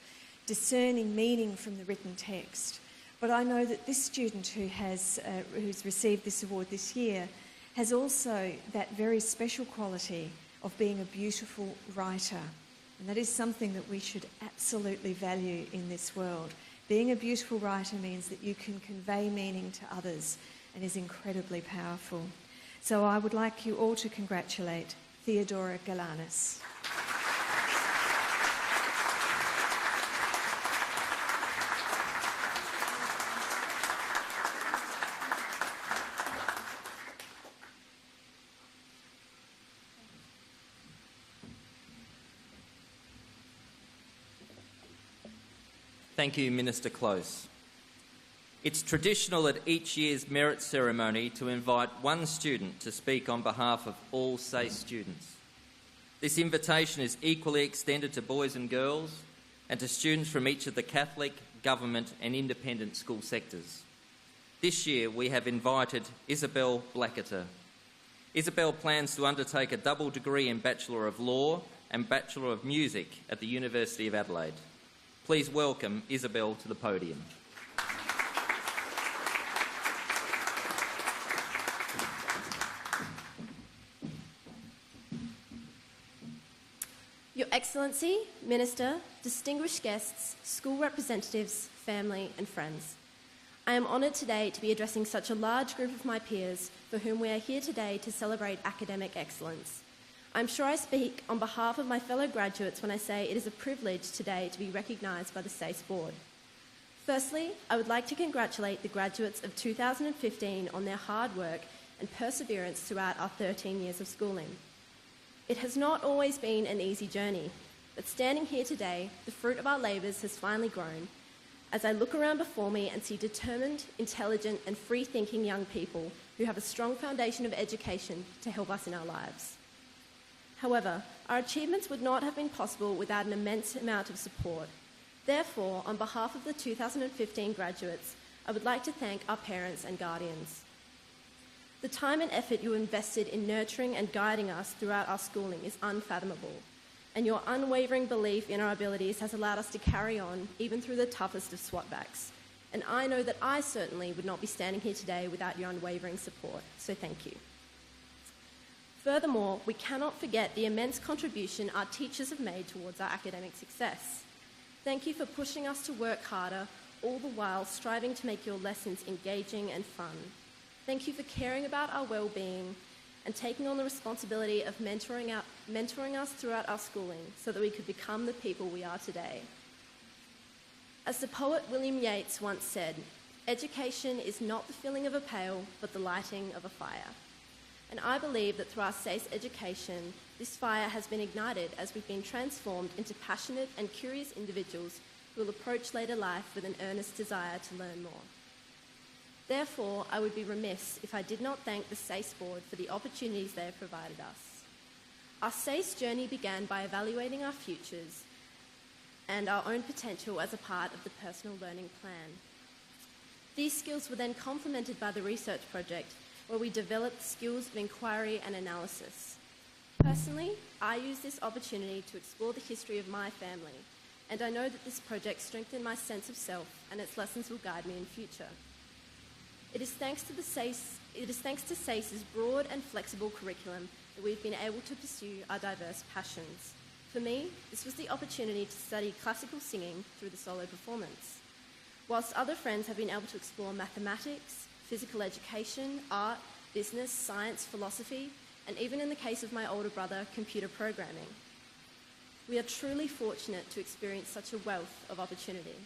discerning meaning from the written text. But I know that this student who's received this award this year has also that very special quality of being a beautiful writer. And that is something that we should absolutely value in this world. Being a beautiful writer means that you can convey meaning to others and is incredibly powerful. So I would like you all to congratulate Theodora Galanis. Thank you, Minister Close. It's traditional at each year's merit ceremony to invite one student to speak on behalf of all Sace students. This invitation is equally extended to boys and girls and to students from each of the Catholic, government and independent school sectors. This year we have invited Isabelle Blacketer. Isabelle plans to undertake a double degree in Bachelor of Law and Bachelor of Music at the University of Adelaide. Please welcome Isabelle to the podium. Your Excellency, Minister, distinguished guests, school representatives, family and friends. I am honoured today to be addressing such a large group of my peers for whom we are here today to celebrate academic excellence. I'm sure I speak on behalf of my fellow graduates when I say it is a privilege today to be recognised by the Sace Board. Firstly, I would like to congratulate the graduates of 2015 on their hard work and perseverance throughout our 13 years of schooling. It has not always been an easy journey, but standing here today, the fruit of our labours has finally grown as I look around before me and see determined, intelligent and free-thinking young people who have a strong foundation of education to help us in our lives. However, our achievements would not have been possible without an immense amount of support. Therefore, on behalf of the 2015 graduates, I would like to thank our parents and guardians. The time and effort you invested in nurturing and guiding us throughout our schooling is unfathomable, and your unwavering belief in our abilities has allowed us to carry on even through the toughest of swatbacks. And I know that I certainly would not be standing here today without your unwavering support, so thank you. Furthermore, we cannot forget the immense contribution our teachers have made towards our academic success. Thank you for pushing us to work harder, all the while striving to make your lessons engaging and fun. Thank you for caring about our well-being and taking on the responsibility of mentoring us throughout our schooling so that we could become the people we are today. As the poet William Yeats once said, education is not the filling of a pail, but the lighting of a fire. And I believe that through our Sace education, this fire has been ignited as we've been transformed into passionate and curious individuals who will approach later life with an earnest desire to learn more. Therefore, I would be remiss if I did not thank the Sace Board for the opportunities they have provided us. Our Sace journey began by evaluating our futures and our own potential as a part of the personal learning plan. These skills were then complemented by the research project, where we developed skills of inquiry and analysis. Personally, I used this opportunity to explore the history of my family, and I know that this project strengthened my sense of self and its lessons will guide me in future. It is thanks to Sace's broad and flexible curriculum that we've been able to pursue our diverse passions. For me, this was the opportunity to study classical singing through the solo performance, whilst other friends have been able to explore mathematics, physical education, art, business, science, philosophy, and even in the case of my older brother, computer programming. We are truly fortunate to experience such a wealth of opportunity.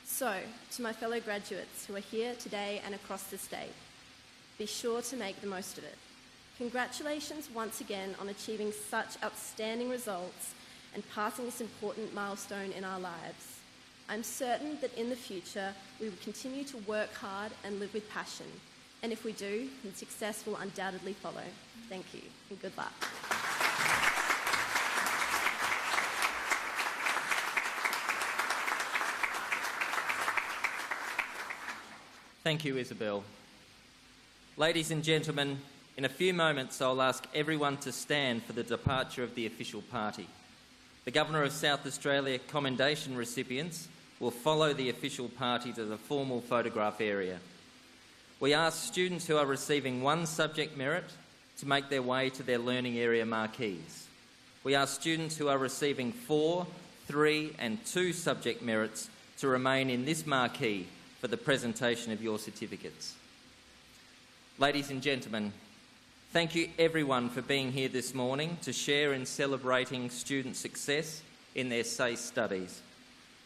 So, to my fellow graduates who are here today and across the state, be sure to make the most of it. Congratulations once again on achieving such outstanding results and passing this important milestone in our lives. I'm certain that in the future we will continue to work hard and live with passion. And if we do, then success will undoubtedly follow. Thank you and good luck. Thank you, Isabelle. Ladies and gentlemen, in a few moments I'll ask everyone to stand for the departure of the official party. The Governor of South Australia commendation recipients will follow the official party to the formal photograph area. We ask students who are receiving one subject merit to make their way to their learning area marquees. We ask students who are receiving 4, 3 and 2 subject merits to remain in this marquee for the presentation of your certificates. Ladies and gentlemen, Thank you everyone for being here this morning to share in celebrating student success in their Sace studies.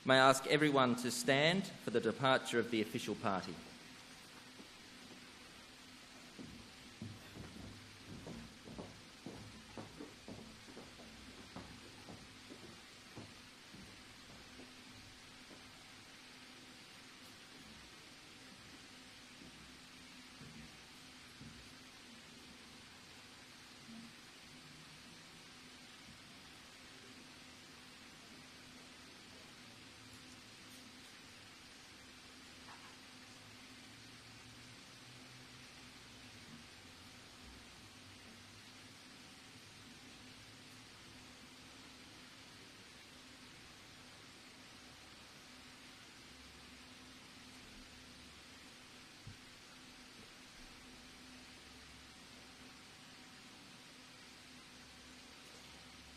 May I ask everyone to stand for the departure of the official party.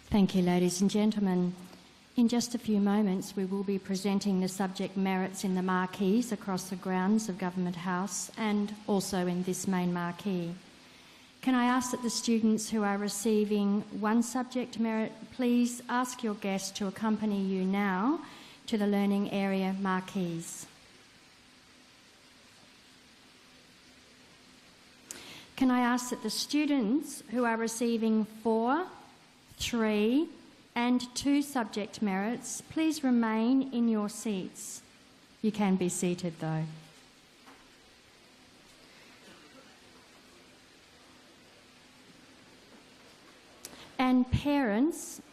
Thank you, ladies and gentlemen. In just a few moments, we will be presenting the subject merits in the marquees across the grounds of Government House and also in this main marquee. Can I ask that the students who are receiving one subject merit, please ask your guest to accompany you now to the learning area marquees. Can I ask that the students who are receiving 4, 3 and 2 subject merits, please remain in your seats. You can be seated though. And parents,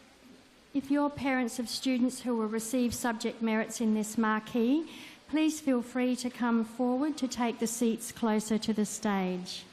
if you're parents of students who will receive subject merits in this marquee, please feel free to come forward to take the seats closer to the stage.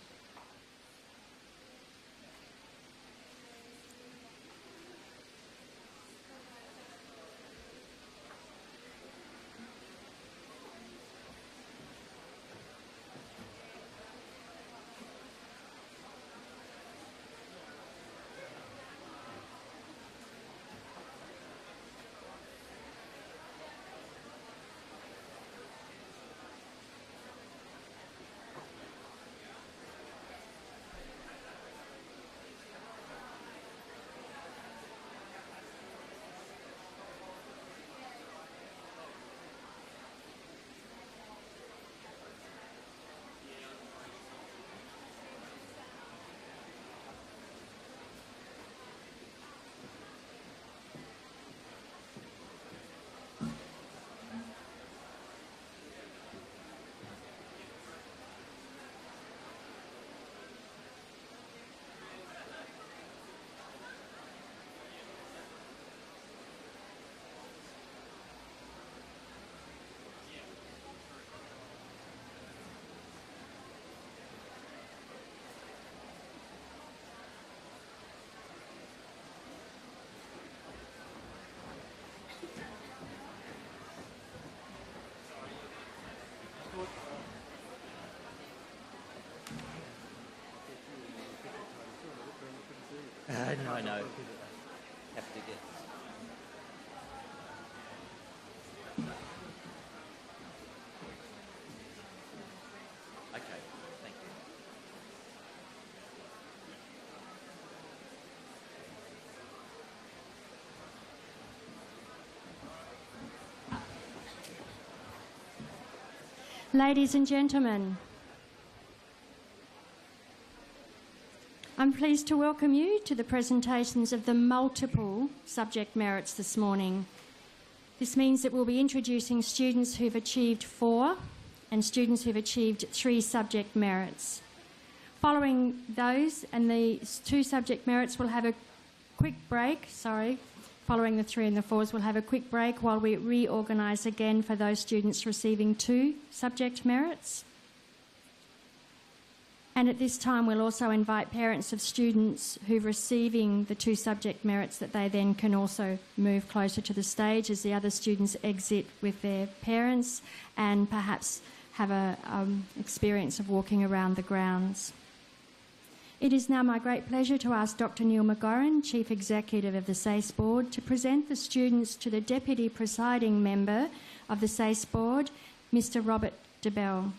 No, I know. Have to get. Okay, thank you. Ladies and gentlemen, I'm pleased to welcome you to the presentations of the multiple subject merits this morning. This means that we'll be introducing students who've achieved 4 and students who've achieved 3 subject merits. Following those and the 2 subject merits, we'll have a quick break. Following the 3 and the 4s, we'll have a quick break while we reorganise again for those students receiving 2 subject merits. And at this time, we'll also invite parents of students who are receiving the 2 subject merits that they then can also move closer to the stage as the other students exit with their parents and perhaps have an experience of walking around the grounds. It is now my great pleasure to ask Dr. Neil McGoran, Chief Executive of the Sace Board, to present the students to the Deputy Presiding Member of the Sace Board, Mr. Robert Debelle.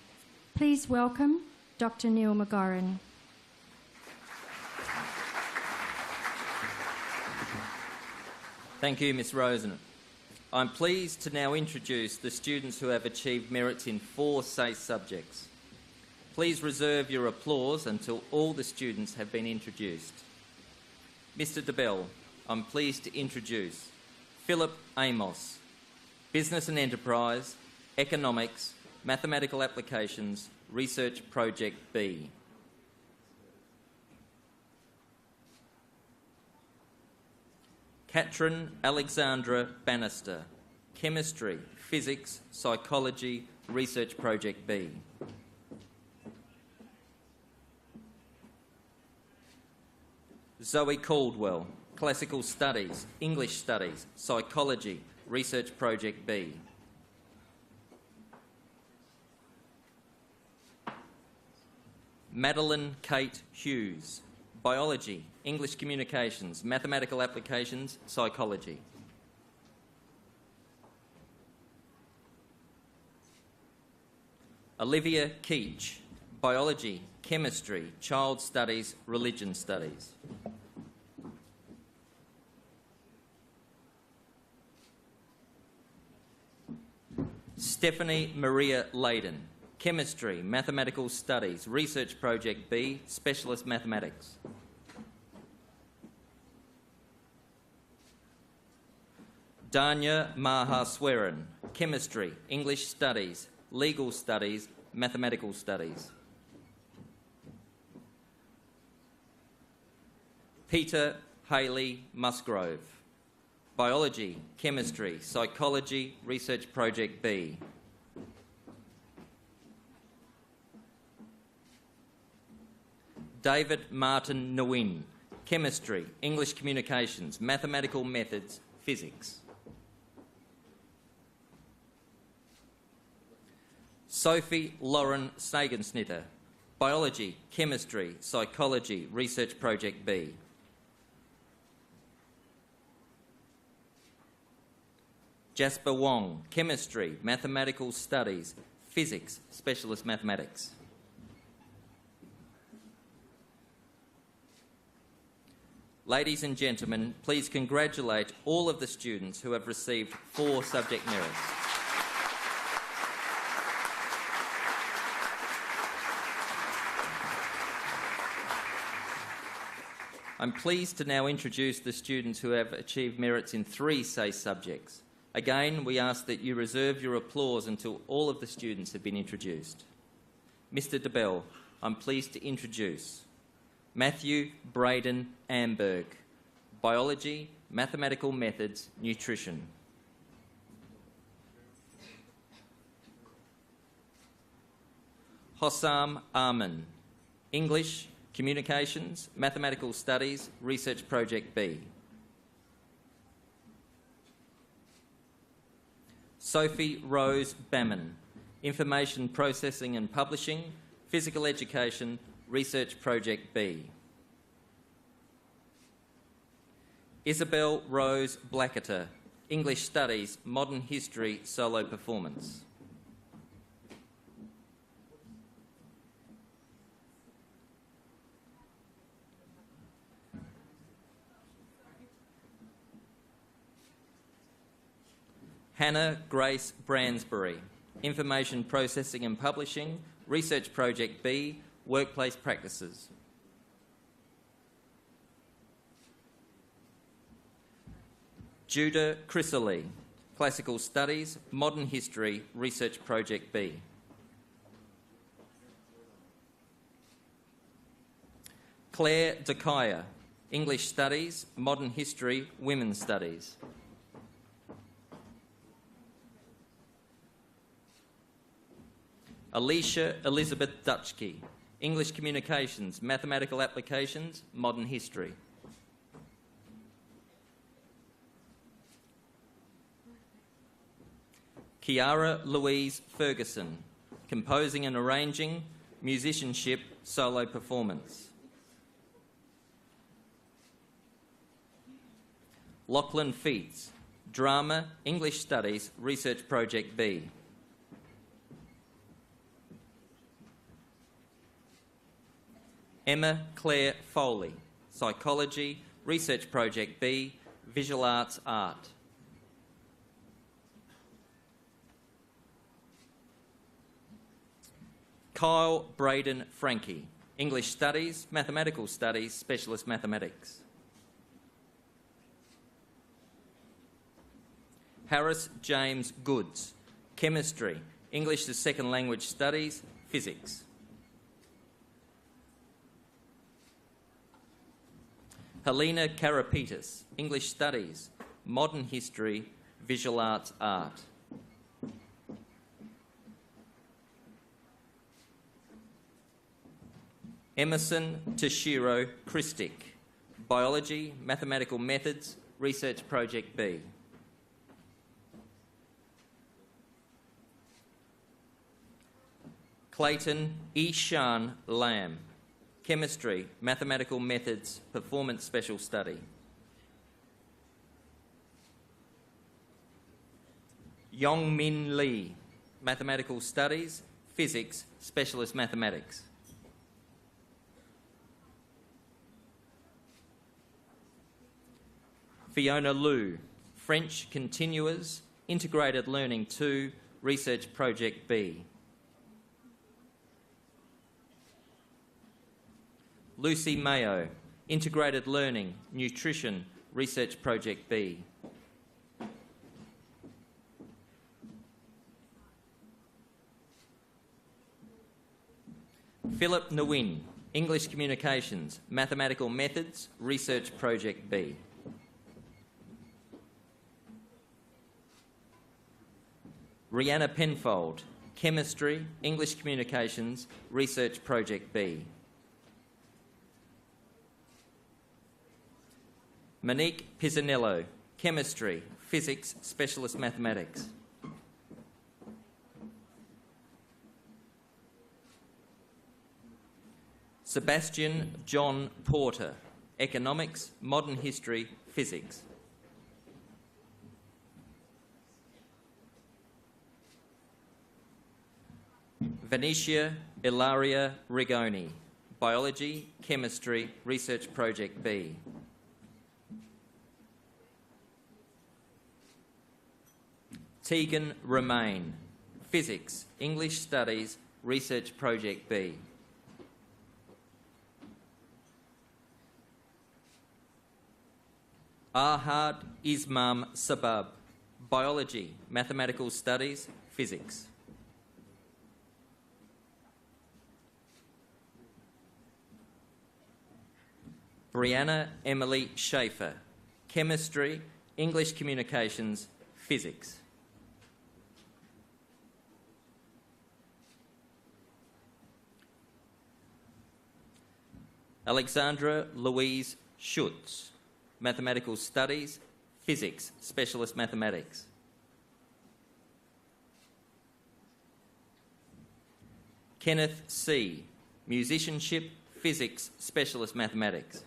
Please welcome Dr. Neil McGoran. Thank you, Ms Rosen. I'm pleased to now introduce the students who have achieved merits in 4 Sace subjects. Please reserve your applause until all the students have been introduced. Mr Debelle, I'm pleased to introduce Philip Amos, Business and Enterprise, Economics, Mathematical Applications, Research Project B. Katrin Alexandra Bannister, Chemistry, Physics, Psychology, Research Project B. Zoe Caldwell, Classical Studies, English Studies, Psychology, Research Project B. Madeline Kate Hughes, Biology, English Communications, Mathematical Applications, Psychology. Olivia Keach, Biology, Chemistry, Child Studies, Religion Studies. Stephanie Maria Layden, Chemistry, Mathematical Studies, Research Project B, Specialist Mathematics. Danya Mahaswaran, Chemistry, English Studies, Legal Studies, Mathematical Studies. Peter Haley Musgrove, Biology, Chemistry, Psychology, Research Project B. David Martin Nguyen, Chemistry, English Communications, Mathematical Methods, Physics. Sophie Lauren Snagensnitter, Biology, Chemistry, Psychology, Research Project B. Jasper Wong, Chemistry, Mathematical Studies, Physics, Specialist Mathematics. Ladies and gentlemen, please congratulate all of the students who have received 4 subject merits. I'm pleased to now introduce the students who have achieved merits in 3 Sace subjects. Again, we ask that you reserve your applause until all of the students have been introduced. Mr Debelle, I'm pleased to introduce Matthew Braden Amberg, Biology, Mathematical Methods, Nutrition. Hossam Arman, English, Communications, Mathematical Studies, Research Project B. Sophie Rose Baman, Information Processing and Publishing, Physical Education, Research Project B. Isabel Rose Blacketer, English Studies, Modern History, Solo Performance. Hannah Grace Bransbury, Information Processing and Publishing, Research Project B, Workplace Practices. Judah Chrysalie, Classical Studies, Modern History, Research Project B. Claire Dakaya, English Studies, Modern History, Women's Studies. Alicia Elizabeth Dutchke, English Communications, Mathematical Applications, Modern History. Kiara Louise Ferguson, Composing and Arranging, Musicianship, Solo Performance. Lachlan Feats, Drama, English Studies, Research Project B. Emma Claire Foley, Psychology, Research Project B, Visual Arts Art. Kyle Braden Frankie, English Studies, Mathematical Studies, Specialist Mathematics. Harris James Goods, Chemistry, English as Second Language Studies, Physics. Helena Karapetis, English Studies, Modern History, Visual Arts Art. Emerson Toshiro Christic, Biology, Mathematical Methods, Research Project B. Clayton Ishan Lam, Chemistry, Mathematical Methods, Performance Special Study. Yongmin Lee, Mathematical Studies, Physics, Specialist Mathematics. Fiona Liu, French Continuers, Integrated Learning 2, Research Project B. Lucy Mayo, Integrated Learning, Nutrition, Research Project B. Philip Nguyen, English Communications, Mathematical Methods, Research Project B. Rihanna Penfold, Chemistry, English Communications, Research Project B. Monique Pizzanello, Chemistry, Physics, Specialist Mathematics. Sebastian John Porter, Economics, Modern History, Physics. Venetia Ilaria Rigoni, Biology, Chemistry, Research Project B. Tegan Romain, Physics, English Studies, Research Project B. Ahad Ismam Sabab, Biology, Mathematical Studies, Physics. Brianna Emily Schaefer, Chemistry, English Communications, Physics. Alexandra Louise Schutz, Mathematical Studies, Physics, Specialist Mathematics. Kenneth C., Musicianship, Physics, Specialist Mathematics.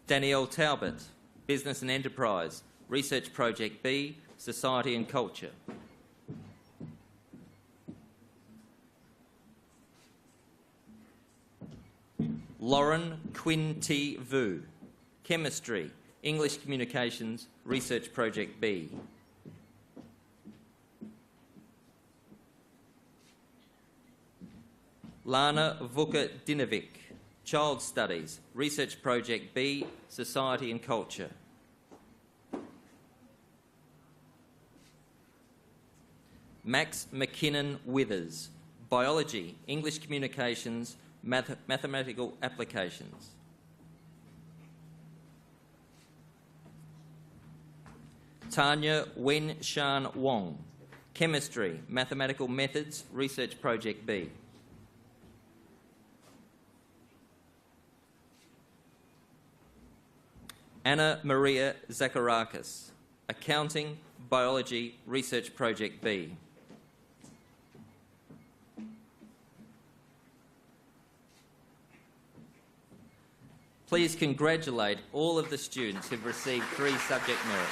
Danielle Talbot, Business and Enterprise, Research Project B, Society and Culture. Lauren Quinn T. Vu, Chemistry, English Communications, Research Project B. Lana Vuka Dinovic, Child Studies, Research Project B, Society and Culture. Max McKinnon Withers, Biology, English Communications, Mathematical Applications. Tanya Wen Shan Wong, Chemistry, Mathematical Methods, Research Project B. Anna Maria Zacharakis, Accounting, Biology, Research Project B. Please congratulate all of the students who've received 3 subject merits.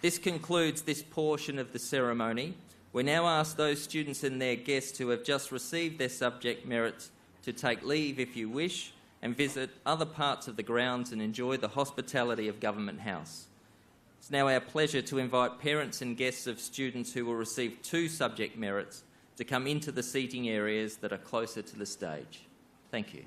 This concludes this portion of the ceremony. We now ask those students and their guests who have just received their subject merits to take leave if you wish and visit other parts of the grounds and enjoy the hospitality of Government House. It's now our pleasure to invite parents and guests of students who will receive 2 subject merits to come into the seating areas that are closer to the stage. Thank you.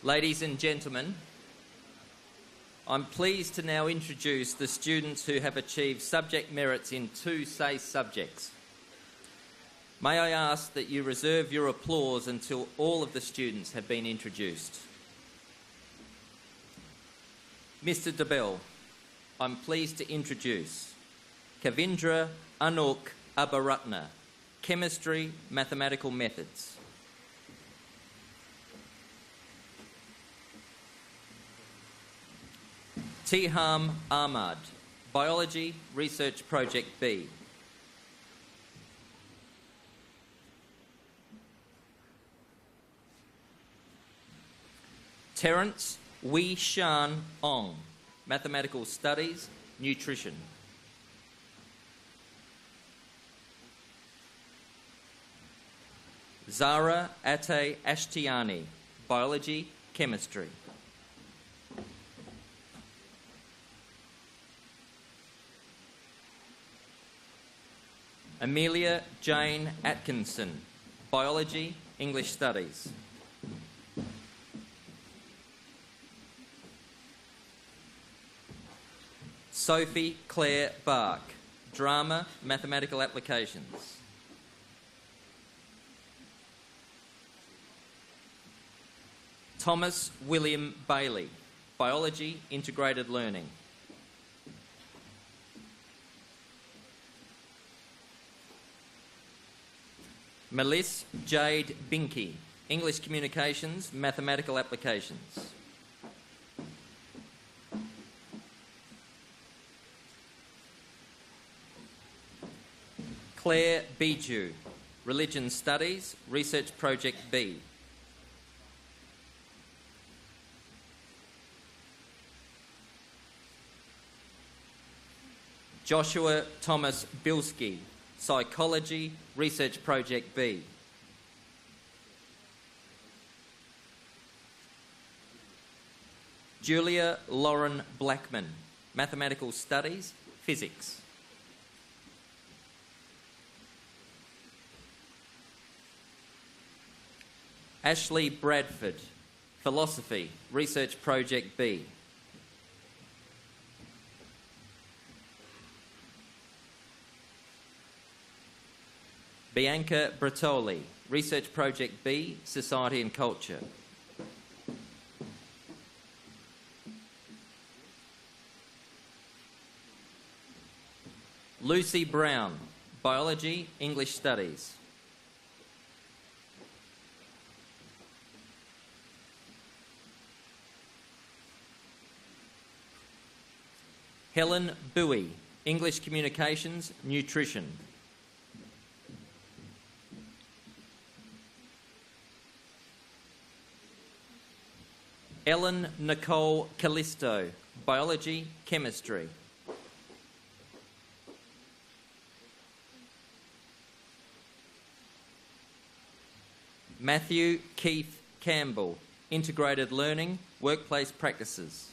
Ladies and gentlemen, I'm pleased to now introduce the students who have achieved subject merits in 2 Sace subjects. May I ask that you reserve your applause until all of the students have been introduced. Mr. Debelle, I'm pleased to introduce Kavindra Anuk Abaratna, Chemistry, Mathematical Methods. Tiham Ahmad, Biology, Research Project B. Terence Wee Shan Ong, Mathematical Studies, Nutrition. Zara Ate Ashtiani, Biology, Chemistry. Amelia Jane Atkinson, Biology, English Studies. Sophie Claire Bark, Drama, Mathematical Applications. Thomas William Bailey, Biology, Integrated Learning. Melissa Jade Binky, English Communications, Mathematical Applications. Claire Bijou, Religion Studies, Research Project B. Joshua Thomas Bilski, Psychology, Research Project B. Julia Lauren Blackman, Mathematical Studies, Physics. Ashley Bradford, Philosophy, Research Project B. Bianca Bertoli, Research Project B, Society and Culture. Lucy Brown, Biology, English Studies. Helen Bowie, English Communications, Nutrition. Ellen Nicole Callisto, Biology, Chemistry. Matthew Keith Campbell, Integrated Learning, Workplace Practices.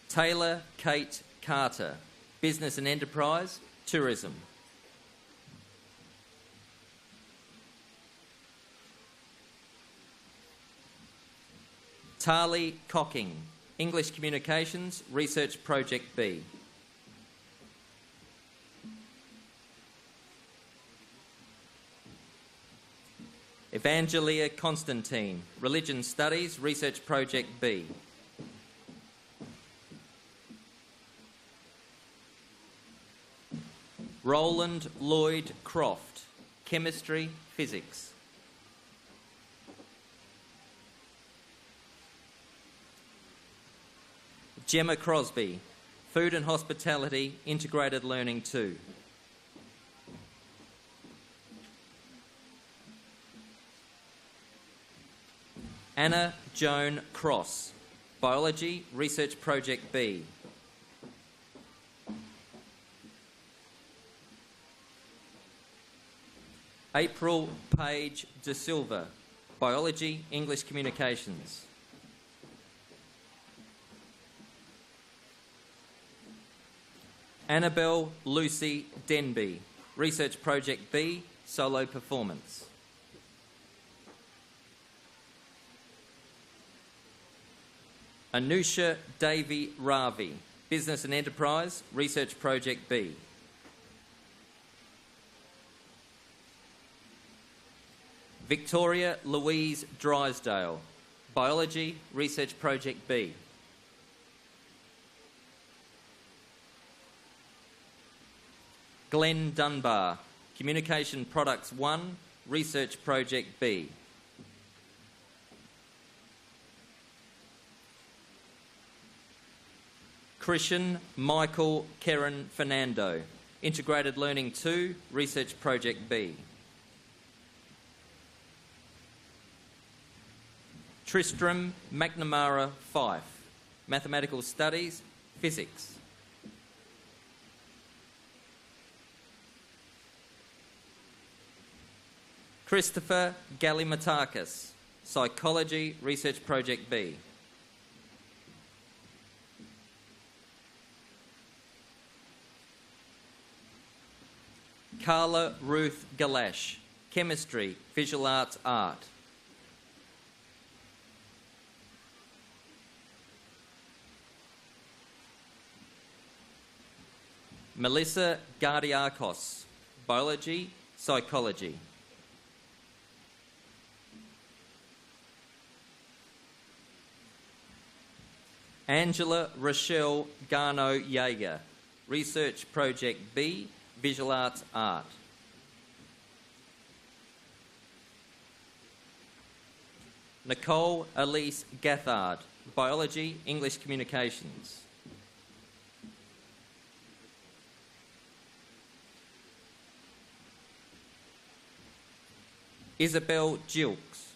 Taylor Kate Carter, Business and Enterprise, Tourism. Tali Cocking, English Communications, Research Project B. Evangelia Constantine, Religion Studies, Research Project B. Roland Lloyd Croft, Chemistry, Physics. Gemma Crosby, Food and Hospitality, Integrated Learning 2. Anna Joan Cross, Biology, Research Project B. April Page De Silva, Biology, English Communications. Annabelle Lucy Denby, Research Project B, Solo Performance. Anusha Davy Ravi, Business and Enterprise, Research Project B. Victoria Louise Drysdale, Biology, Research Project B. Glenn Dunbar, Communication Products 1, Research Project B. Christian Michael Karen Fernando, Integrated Learning 2, Research Project B. Tristram McNamara Fife, Mathematical Studies, Physics. Christopher Gallimatakis, Psychology, Research Project B. Carla Ruth Galash, Chemistry, Visual Arts, Art. Melissa Gardiakos, Biology, Psychology. Angela Rochelle Garno-Yeager, Research Project B, Visual Arts, Art. Nicole Elise Gathard, Biology, English Communications. Isabel Gilks,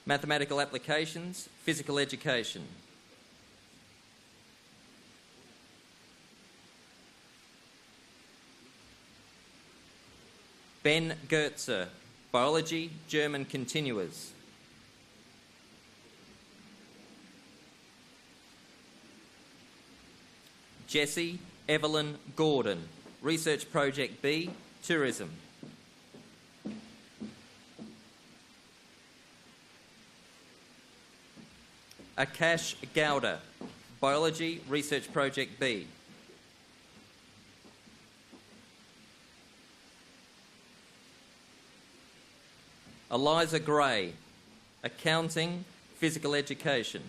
Mathematical Applications, Physical Education. Ben Goetzer, Biology, German continuers. Jessie Evelyn Gordon, Research Project B, Tourism. Akash Gowda, Biology, Research Project B. Eliza Gray, Accounting, Physical Education.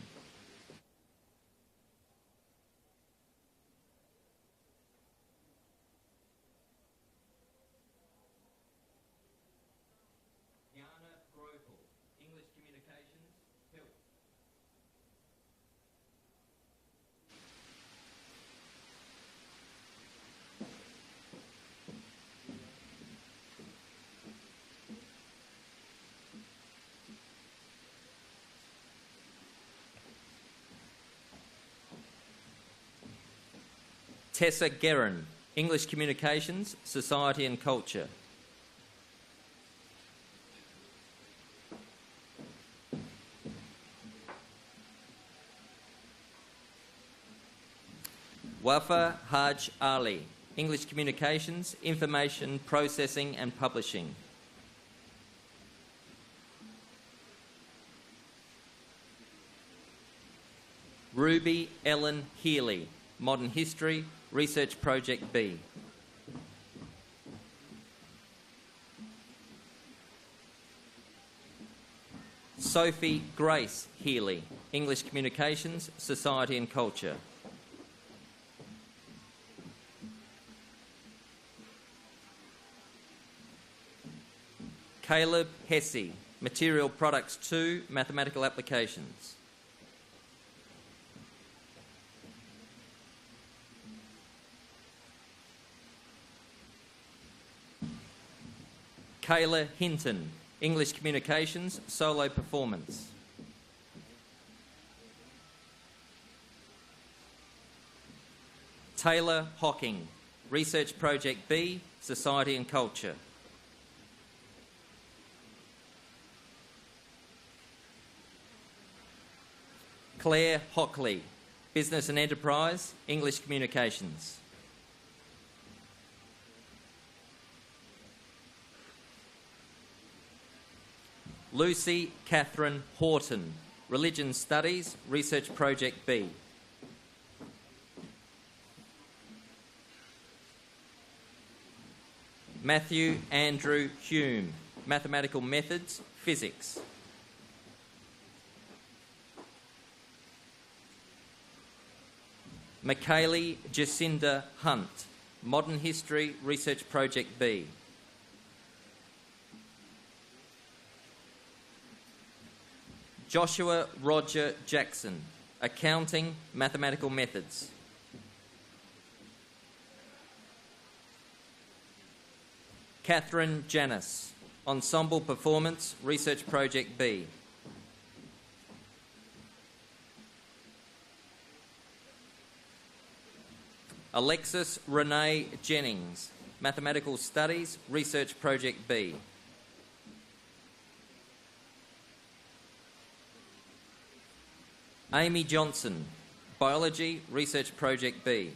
English Communications, Health. Tessa Guerin, English Communications, Society and Culture. Wafa Haj Ali, English Communications, Information Processing and Publishing. Ruby Ellen Healy, Modern History, Research Project B. Sophie Grace Healy, English Communications, Society and Culture. Caleb Hesse, Material Products 2, Mathematical Applications. Kayla Hinton, English Communications, Solo Performance. Taylor Hocking, Research Project B, Society and Culture. Claire Hockley, Business and Enterprise, English Communications. Lucy Catherine Horton, Religion Studies, Research Project B. Matthew Andrew Hume, Mathematical Methods, Physics. Michaeli Jacinda Hunt, Modern History, Research Project B. Joshua Roger Jackson, Accounting, Mathematical Methods. Catherine Janis, Ensemble Performance, Research Project B. Alexis Renee Jennings, Mathematical Studies, Research Project B. Amy Johnson, Biology, Research Project B.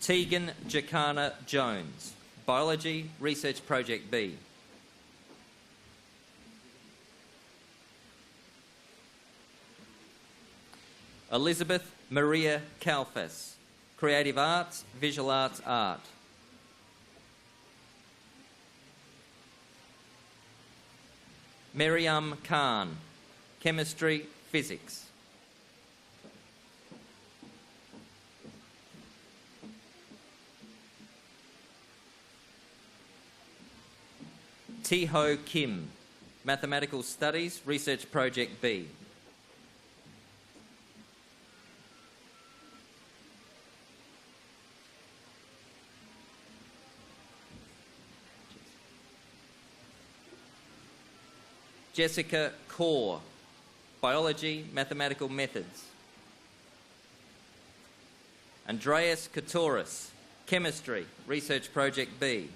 Tegan Jacana Jones, Biology, Research Project B. Elizabeth Maria Kalfas, Creative Arts, Visual Arts Art. Miriam Khan, Chemistry, Physics. Tiho Kim, Mathematical Studies, Research Project B. Jessica Kaur, Biology, Mathematical Methods. Andreas Katoris, Chemistry, Research Project B.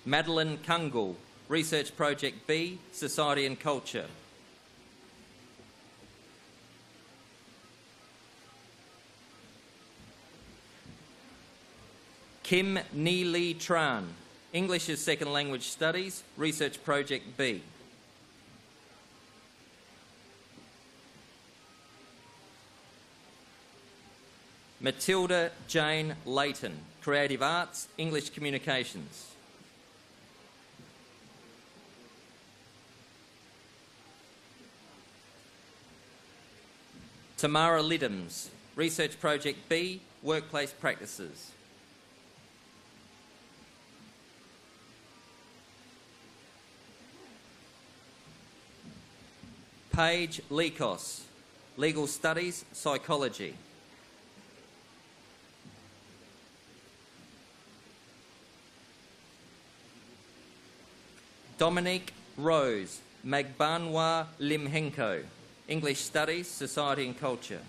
Madeline Kungul, Research Project B, Society and Culture. Kim Ni Lee Tran, English as Second Language Studies, Research Project B. Matilda Jane Layton, Creative Arts, English Communications. Tamara Lidhams, Research Project B, Workplace Practices. Paige Likos, Legal Studies, Psychology. Dominique Rose, Magbanwa Limhenko, English Studies, Society and Culture.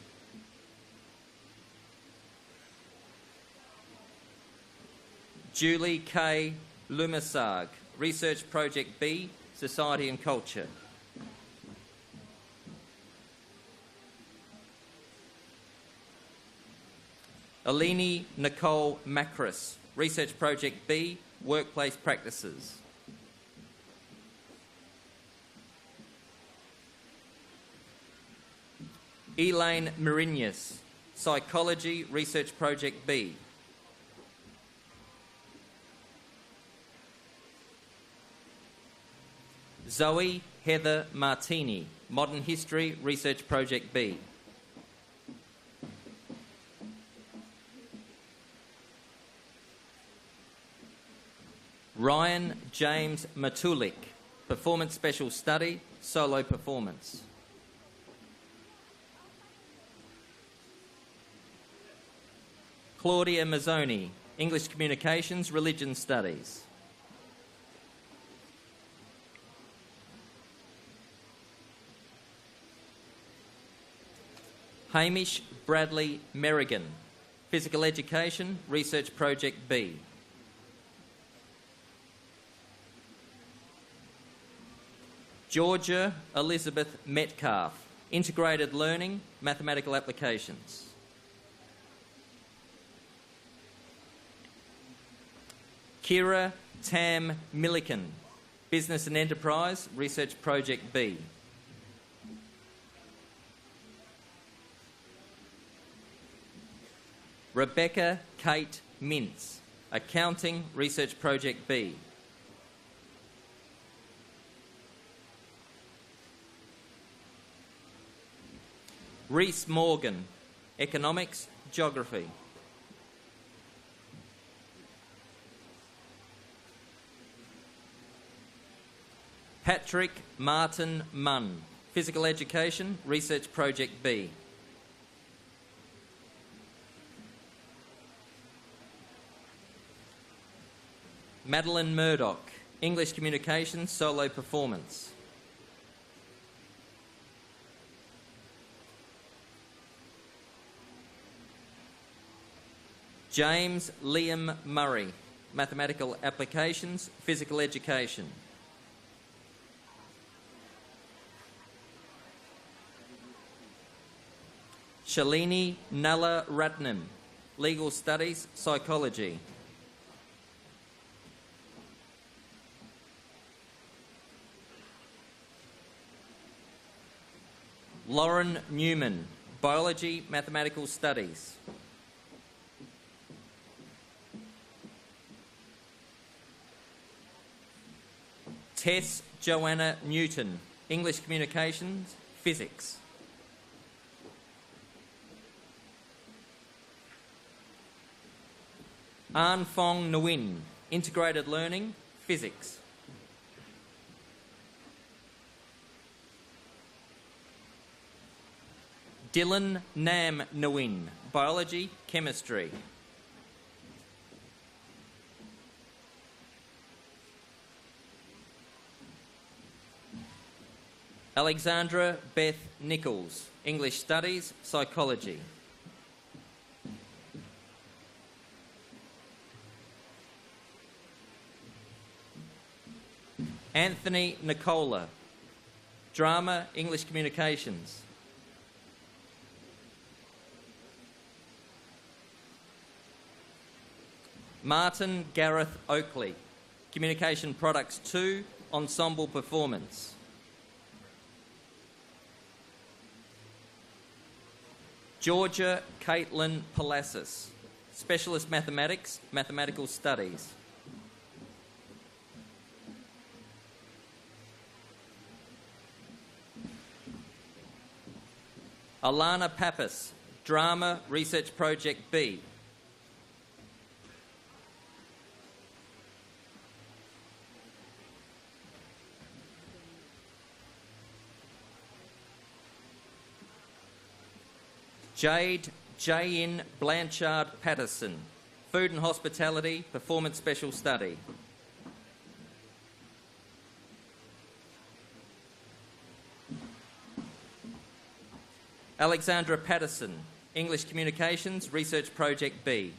Julie K. Lumasag, Research Project B, Society and Culture. Eleni Nicole Macris, Research Project B, Workplace Practices. Elaine Marinius, Psychology, Research Project B. Zoe Heather Martini, Modern History, Research Project B. Ryan James Matulik, Performance Special Study, Solo Performance. Claudia Mazzoni, English Communications, Religion Studies. Hamish Bradley Merrigan, Physical Education, Research Project B. Georgia Elizabeth Metcalf, Integrated Learning, Mathematical Applications. Kira Tam Milliken, Business and Enterprise, Research Project B. Rebecca Kate Mintz, Accounting, Research Project B. Reese Morgan, Economics, Geography. Patrick Martin Munn, Physical Education, Research Project B. Madeline Murdoch, English Communications, Solo Performance. James Liam Murray, Mathematical Applications, Physical Education. Shalini Nalla Ratnam, Legal Studies, Psychology. Lauren Newman, Biology, Mathematical Studies. Tess Joanna Newton, English Communications, Physics. An Fong Nguyen, Integrated Learning, Physics. Dylan Nam Nguyen, Biology, Chemistry. Alexandra Beth Nichols, English Studies, Psychology. Anthony Nicola, Drama, English Communications. Martin Gareth Oakley, Communication Products 2, Ensemble Performance. Georgia Caitlin Palassis, Specialist Mathematics, Mathematical Studies. Alana Pappas, Drama, Research Project B. Jade J.N. Blanchard Patterson, Food and Hospitality, Performance Special Study. Alexandra Patterson, English Communications, Research Project B.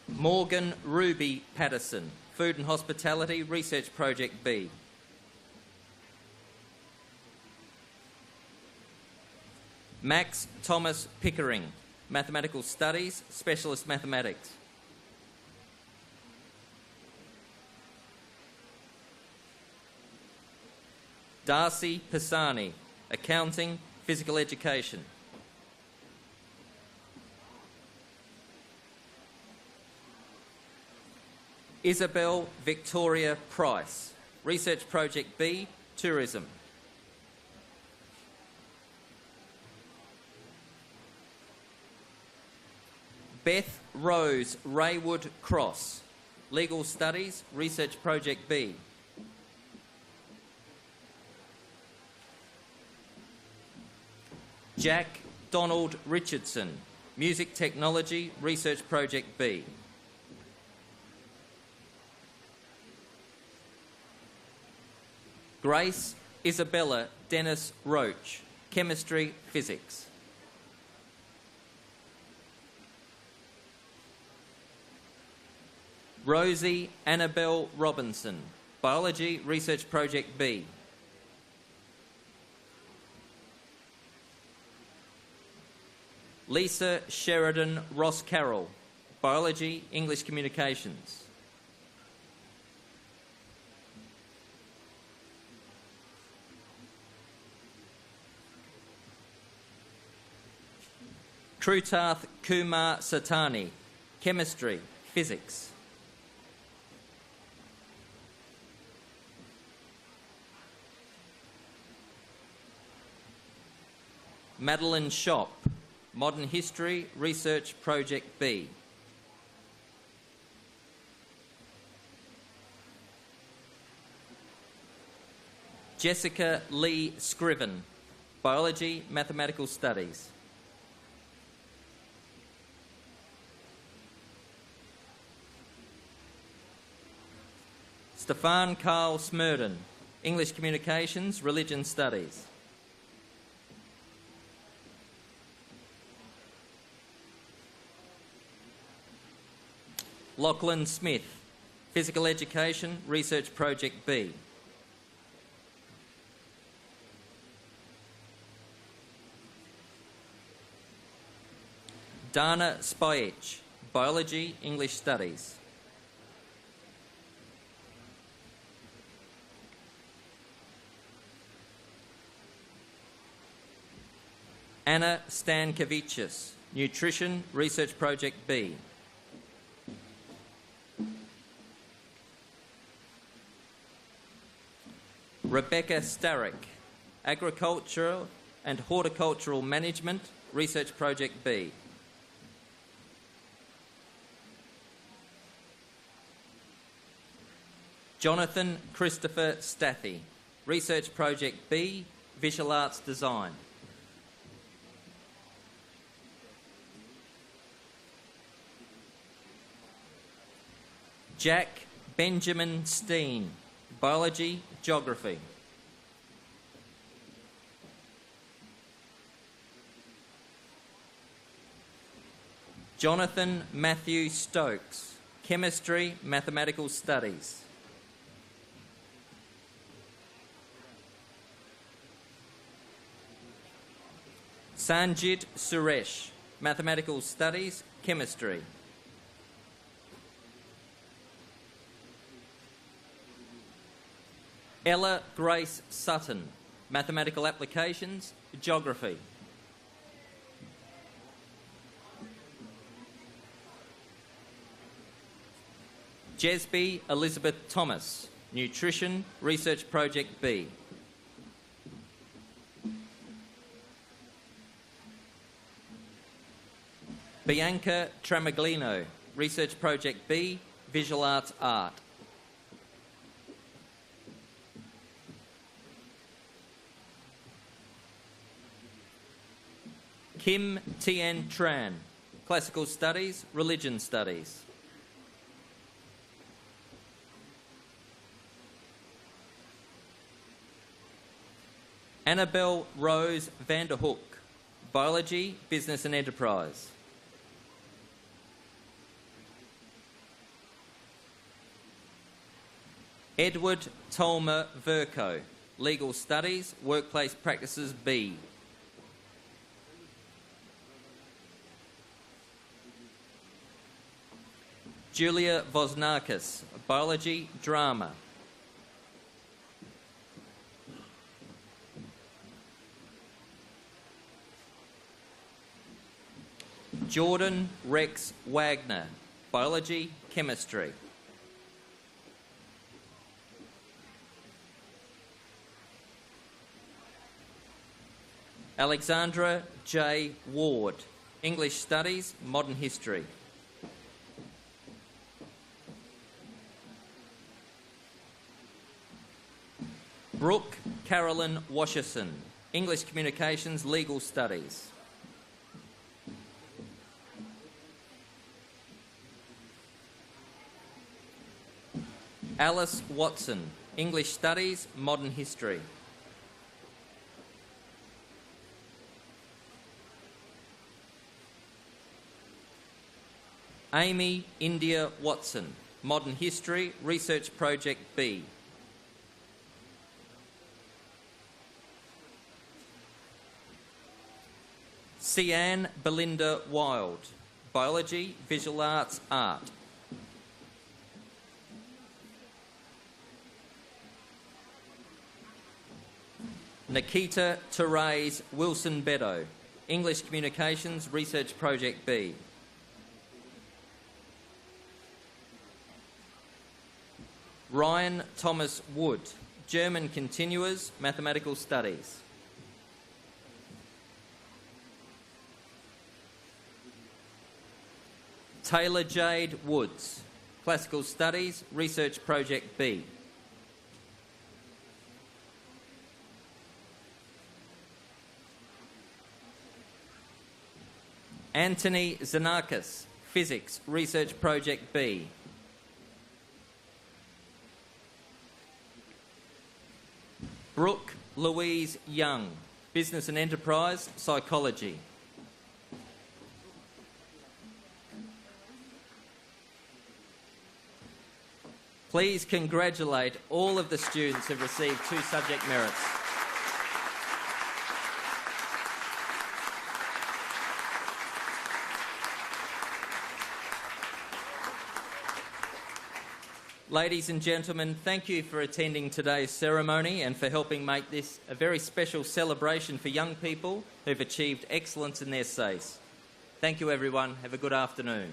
Morgan Ruby Patterson, Food and Hospitality, Research Project B. Max Thomas Pickering, Mathematical Studies, Specialist Mathematics. Darcy Pisani, Accounting, Physical Education. Isabel Victoria Price, Research Project B, Tourism. Beth Rose Raywood Cross, Legal Studies, Research Project B. Jack Donald Richardson, Music Technology, Research Project B. Grace Isabella Dennis Roach, Chemistry, Physics. Rosie Annabelle Robinson, Biology, Research Project B. Lisa Sheridan Ross Carroll, Biology, English Communications. Krutarth Kumar Satani, Chemistry, Physics. Madeline Shop, Modern History, Research Project B. Jessica Lee Scriven, Biology, Mathematical Studies. Stefan Carl Smurden, English Communications, Religion Studies. Lachlan Smith, Physical Education, Research Project B. Dana Spajec, Biology, English Studies. Anna Stankovicius, Nutrition, Research Project B. Rebecca Starrick, Agricultural and Horticultural Management, Research Project B. Jonathan Christopher Stathy, Research Project B, Visual Arts Design. Jack Benjamin Steen, Biology, Geography. Jonathan Matthew Stokes, Chemistry, Mathematical Studies. Sanjit Suresh, Mathematical Studies, Chemistry. Ella Grace Sutton, Mathematical Applications, Geography. Jesby Elizabeth Thomas, Nutrition, Research Project B. Bianca Tramaglino, Research Project B, Visual Arts Art. Kim Tien Tran, Classical Studies, Religion Studies. Annabelle Rose Vanderhoek, Biology, Business and Enterprise. Edward Tolmer Verco, Legal Studies, Workplace Practices B. Julia Vosnakis, Biology, Drama. Jordan Rex Wagner, Biology, Chemistry. Alexandra J. Ward, English Studies, Modern History. Brooke Carolyn Washerson, English Communications, Legal Studies. Alice Watson, English Studies, Modern History. Amy India Watson, Modern History, Research Project B. Cian Belinda Wild, Biology, Visual Arts, Art. Nikita Therese Wilson Beddoe, English Communications, Research Project B. Ryan Thomas Wood, German Continuers, Mathematical Studies. Taylor Jade Woods, Classical Studies, Research Project B. Anthony Zanakis, Physics, Research Project B. Brooke Louise Young, Business and Enterprise, Psychology. Please congratulate all of the students who have received 2 subject merits. Ladies and gentlemen, thank you for attending today's ceremony and for helping make this a very special celebration for young people who've achieved excellence in their Sace. Thank you, everyone. Have a good afternoon.